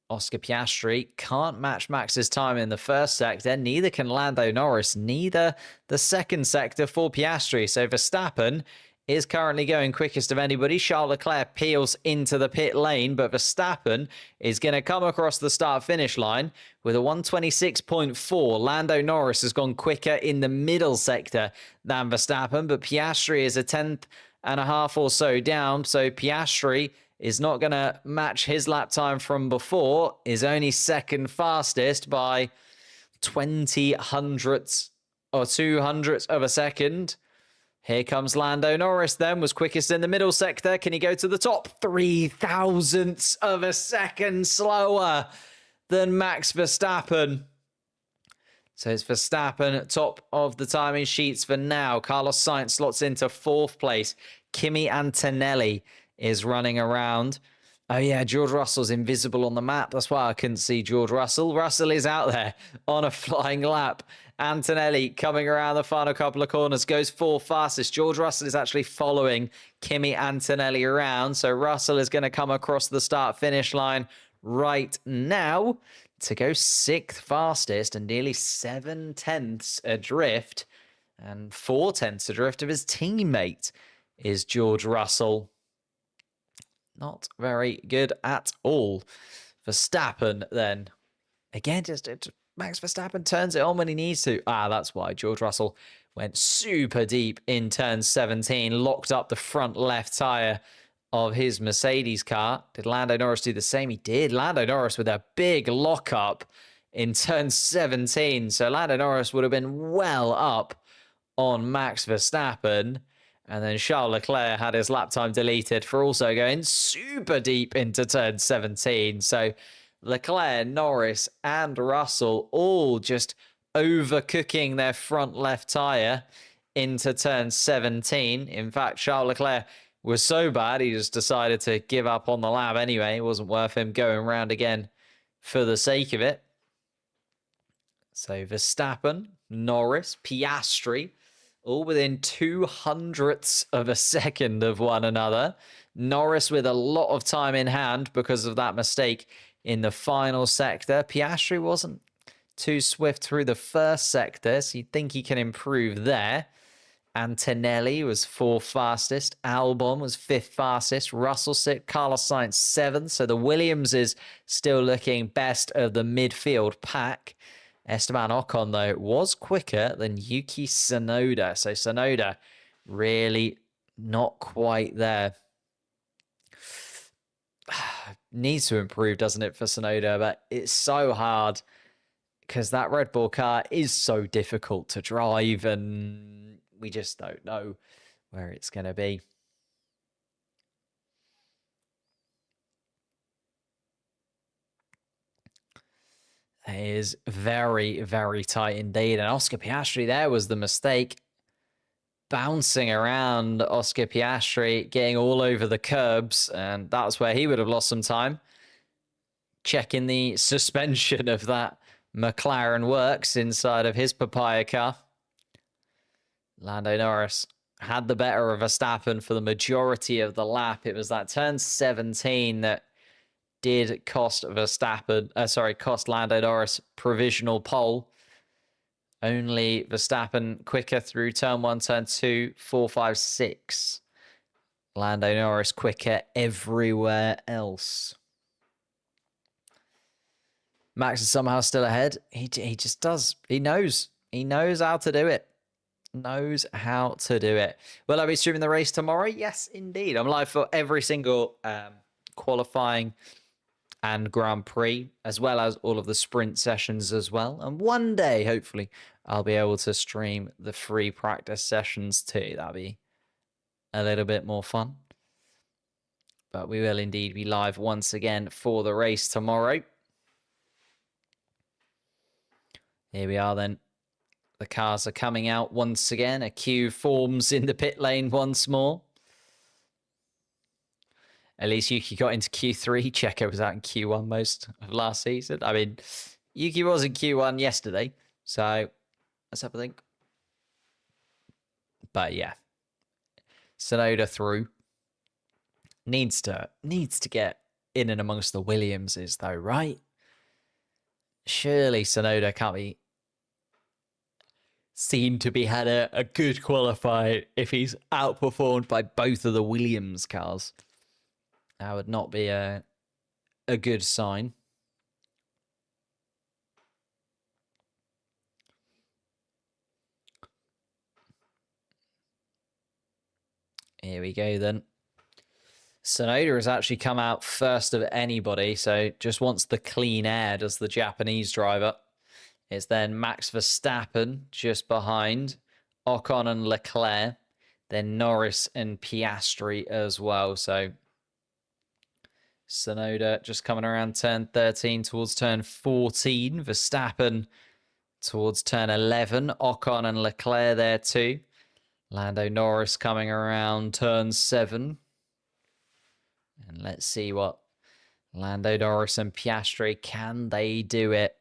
Oscar Piastri can't match Max's time in the first sector. Neither can Lando Norris. Neither the second sector for Piastri. So Verstappen is currently going quickest of anybody. Charles Leclerc peels into the pit lane, but Verstappen is going to come across the start-finish line with a 126.4. Lando Norris has gone quicker in the middle sector than Verstappen, but Piastri is a 10th and a half or so down, so Piastri is not going to match his lap time from before, is only second fastest by 20 hundredths or 2 hundredths of a second. Here comes Lando Norris then, was quickest in the middle sector. Can he go to the top? 3 thousandths of a second slower than Max Verstappen. So it's Verstappen top of the timing sheets for now. Carlos Sainz slots into 4th place. Kimi Antonelli is running around. Oh yeah, George Russell's invisible on the map. That's why I couldn't see George Russell. Russell is out there on a flying lap. Antonelli coming around the final couple of corners, goes 4th fastest. George Russell is actually following Kimi Antonelli around. So Russell is going to come across the start-finish line right now to go 6th fastest and nearly 7 tenths adrift. And 4 tenths adrift of his teammate is George Russell. Not very good at all. Verstappen then. Again, just Max Verstappen turns it on when he needs to. That's why George Russell went super deep in turn 17, locked up the front left tyre of his Mercedes car. Did Lando Norris do the same? He did. Lando Norris with a big lockup in turn 17. So Lando Norris would have been well up on Max Verstappen. And then Charles Leclerc had his lap time deleted for also going super deep into turn 17. So Leclerc, Norris and Russell all just overcooking their front left tyre into turn 17. In fact, Charles Leclerc was so bad, he just decided to give up on the lap anyway. It wasn't worth him going round again for the sake of it. So Verstappen, Norris, Piastri, all within 2 hundredths of a second of one another. Norris with a lot of time in hand because of that mistake in the final sector. Piastri wasn't too swift through the first sector, so you'd think he can improve there. Antonelli was 4th fastest. Albon was 5th fastest. Russell 6th. Carlos Sainz 7th. So the Williams is still looking best of the midfield pack. Esteban Ocon, though, was quicker than Yuki Tsunoda. So Tsunoda really not quite there. Needs to improve, doesn't it, for Tsunoda? But it's so hard because that Red Bull car is so difficult to drive and we just don't know where it's going to be. It is very, very tight indeed. And Oscar Piastri there was the mistake. Bouncing around Oscar Piastri, getting all over the curbs. And that's where he would have lost some time. Checking the suspension of that McLaren works inside of his papaya car. Lando Norris had the better of Verstappen for the majority of the lap. It was that turn 17 that did cost cost Lando Norris provisional pole. Only Verstappen quicker through turn 1, turn 2, 4, 5, 6. Lando Norris quicker everywhere else. Max is somehow still ahead. He just does. He knows. He knows how to do it. Knows how to do it. Will I be streaming the race tomorrow? Yes, indeed. I'm live for every single qualifying and Grand Prix, as well as all of the sprint sessions as well. And one day, hopefully, I'll be able to stream the free practice sessions too. That'll be a little bit more fun. But we will indeed be live once again for the race tomorrow. Here we are then. The cars are coming out once again. A queue forms in the pit lane once more. At least Yuki got into Q3. Checo was out in Q1 most of last season. I mean, Yuki was in Q1 yesterday. So, let's have a think. But yeah. Tsunoda through. Needs to get in and amongst the Williamses though, right? Surely Tsunoda can't be seen to be had a good qualifier if he's outperformed by both of the Williams cars. That would not be a good sign. Here we go then. Tsunoda has actually come out first of anybody, so just wants the clean air, does the Japanese driver. It's then Max Verstappen just behind, Ocon and Leclerc, then Norris and Piastri as well. So Tsunoda just coming around turn 13 towards turn 14. Verstappen towards turn 11. Ocon and Leclerc there too. Lando Norris coming around turn 7. And let's see what Lando Norris and Piastri, can they do it?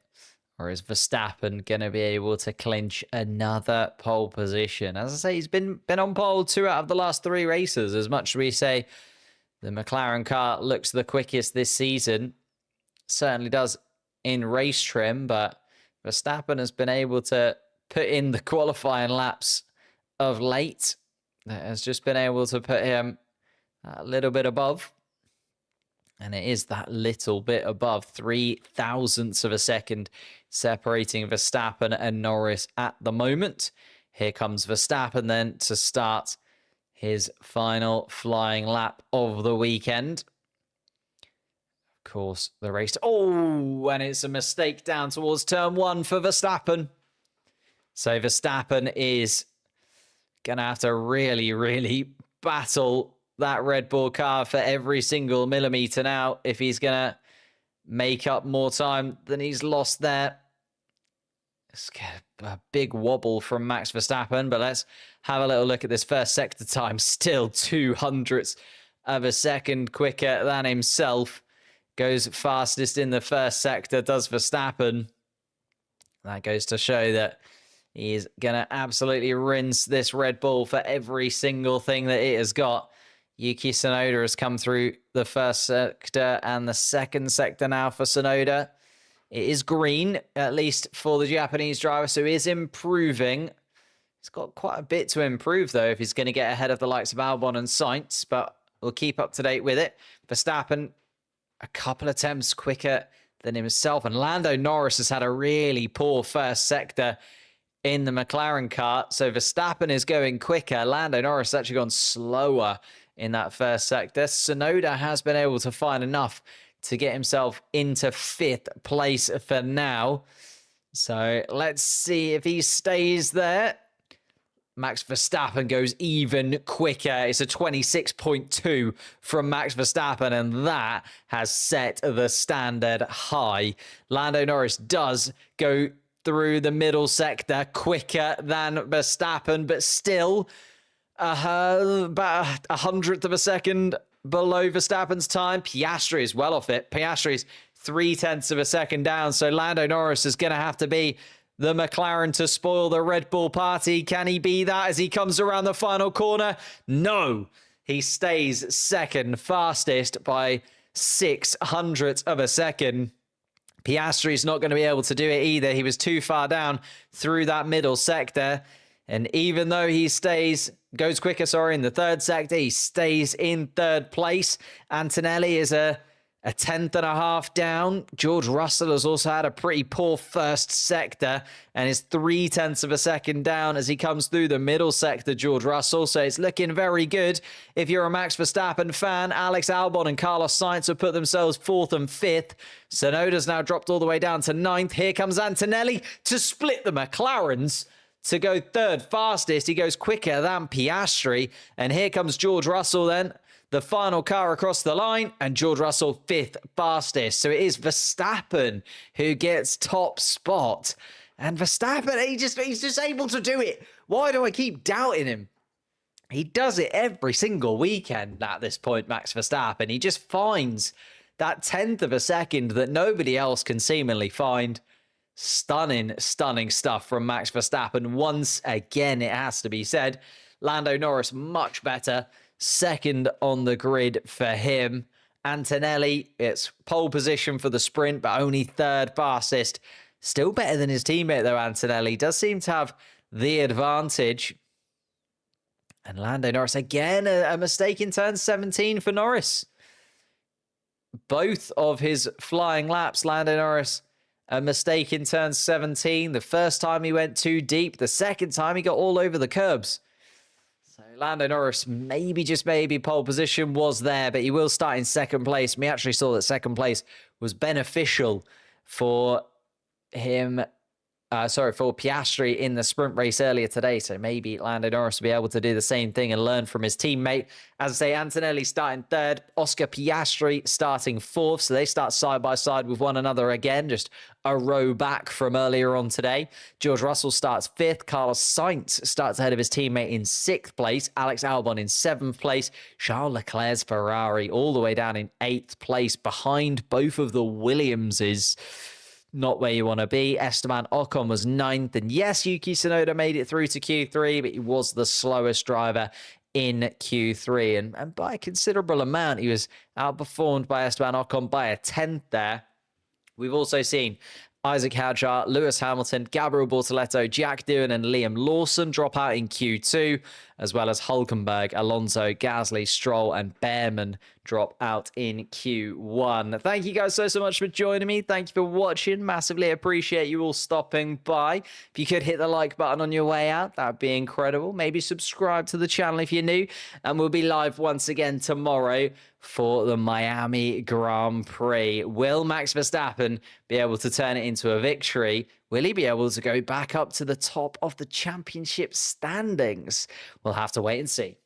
Or is Verstappen going to be able to clinch another pole position? As I say, he's been on pole 2 out of the last 3 races. As much as we say the McLaren car looks the quickest this season, certainly does in race trim, but Verstappen has been able to put in the qualifying laps of late. That has just been able to put him a little bit above. And it is that little bit above, 3 thousandths of a second separating Verstappen and Norris at the moment. Here comes Verstappen then to start his final flying lap of the weekend. Of course, the race. Oh, and it's a mistake down towards turn 1 for Verstappen. So Verstappen is going to have to really, really battle that Red Bull car for every single millimeter now if he's going to make up more time than he's lost there. It's a big wobble from Max Verstappen, but let's have a little look at this first sector time. Still 200ths of a second quicker than himself. Goes fastest in the first sector, does Verstappen. That goes to show that he's going to absolutely rinse this Red Bull for every single thing that it has got. Yuki Tsunoda has come through the first sector and the second sector now for Tsunoda. It is green, at least for the Japanese driver, so he is improving. He's got quite a bit to improve, though, if he's going to get ahead of the likes of Albon and Sainz, but we'll keep up to date with it. Verstappen, a couple attempts quicker than himself, and Lando Norris has had a really poor first sector in the McLaren car, so Verstappen is going quicker. Lando Norris has actually gone slower in that first sector. Tsunoda has been able to find enough to get himself into 5th place for now. So let's see if he stays there. Max Verstappen goes even quicker. It's a 26.2 from Max Verstappen, and that has set the standard high. Lando Norris does go through the middle sector quicker than Verstappen, but still about a hundredth of a second below Verstappen's time. Piastri is well off it. Piastri's 0.3 of a second down, so Lando Norris is going to have to be the McLaren to spoil the Red Bull party. Can he be that as he comes around the final corner? No. He stays second, fastest by 0.06 of a second. Piastri's not going to be able to do it either. He was too far down through that middle sector. And even though he goes quicker, in the third sector, he stays in third place. Antonelli is a 10.5 down. George Russell has also had a pretty poor first sector and is 0.3 of a second down as he comes through the middle sector, George Russell. So it's looking very good. If you're a Max Verstappen fan, Alex Albon and Carlos Sainz have put themselves 4th and 5th. Tsunoda's now dropped all the way down to 9th. Here comes Antonelli to split the McLarens to go third fastest. He goes quicker than Piastri. And here comes George Russell then. The final car across the line, and George Russell 5th fastest. So it is Verstappen who gets top spot. And Verstappen, he's just able to do it. Why do I keep doubting him? He does it every single weekend at this point, Max Verstappen. He just finds that 10th of a second that nobody else can seemingly find. Stunning stuff from Max Verstappen. Once again, it has to be said. Lando Norris much better. Second on the grid for him. Antonelli, it's pole position for the sprint, but only third fastest. Still better than his teammate, though, Antonelli. Does seem to have the advantage. And Lando Norris, again, a mistake in turn 17 for Norris. Both of his flying laps, Lando Norris, a mistake in turn 17. The first time he went too deep. The second time he got all over the curbs. So Lando Norris, just maybe pole position was there, but he will start in second place. We actually saw that second place was beneficial for him. For Piastri in the sprint race earlier today. So maybe Lando Norris will be able to do the same thing and learn from his teammate. As I say, Antonelli starting third, Oscar Piastri starting 4th. So they start side by side with one another again, just a row back from earlier on today. George Russell starts 5th. Carlos Sainz starts ahead of his teammate in 6th place. Alex Albon in 7th place. Charles Leclerc's Ferrari all the way down in 8th place behind both of the Williamses. Not where you want to be. Esteban Ocon was 9th. And yes, Yuki Tsunoda made it through to Q3, but he was the slowest driver in Q3. And by a considerable amount, he was outperformed by Esteban Ocon by a 10th there. We've also seen Isaac Hadjar, Lewis Hamilton, Gabriel Bortoleto, Jack Doohan and Liam Lawson drop out in Q2, as well as Hulkenberg, Alonso, Gasly, Stroll and Behrman drop out in Q1. Thank you guys so much for joining me. Thank you for watching. Massively appreciate you all stopping by. If you could hit the like button on your way out, that would be incredible. Maybe subscribe to the channel if you're new, and we'll be live once again tomorrow for the Miami Grand Prix. Will Max Verstappen be able to turn it into a victory? Will he be able to go back up to the top of the championship standings? We'll have to wait and see.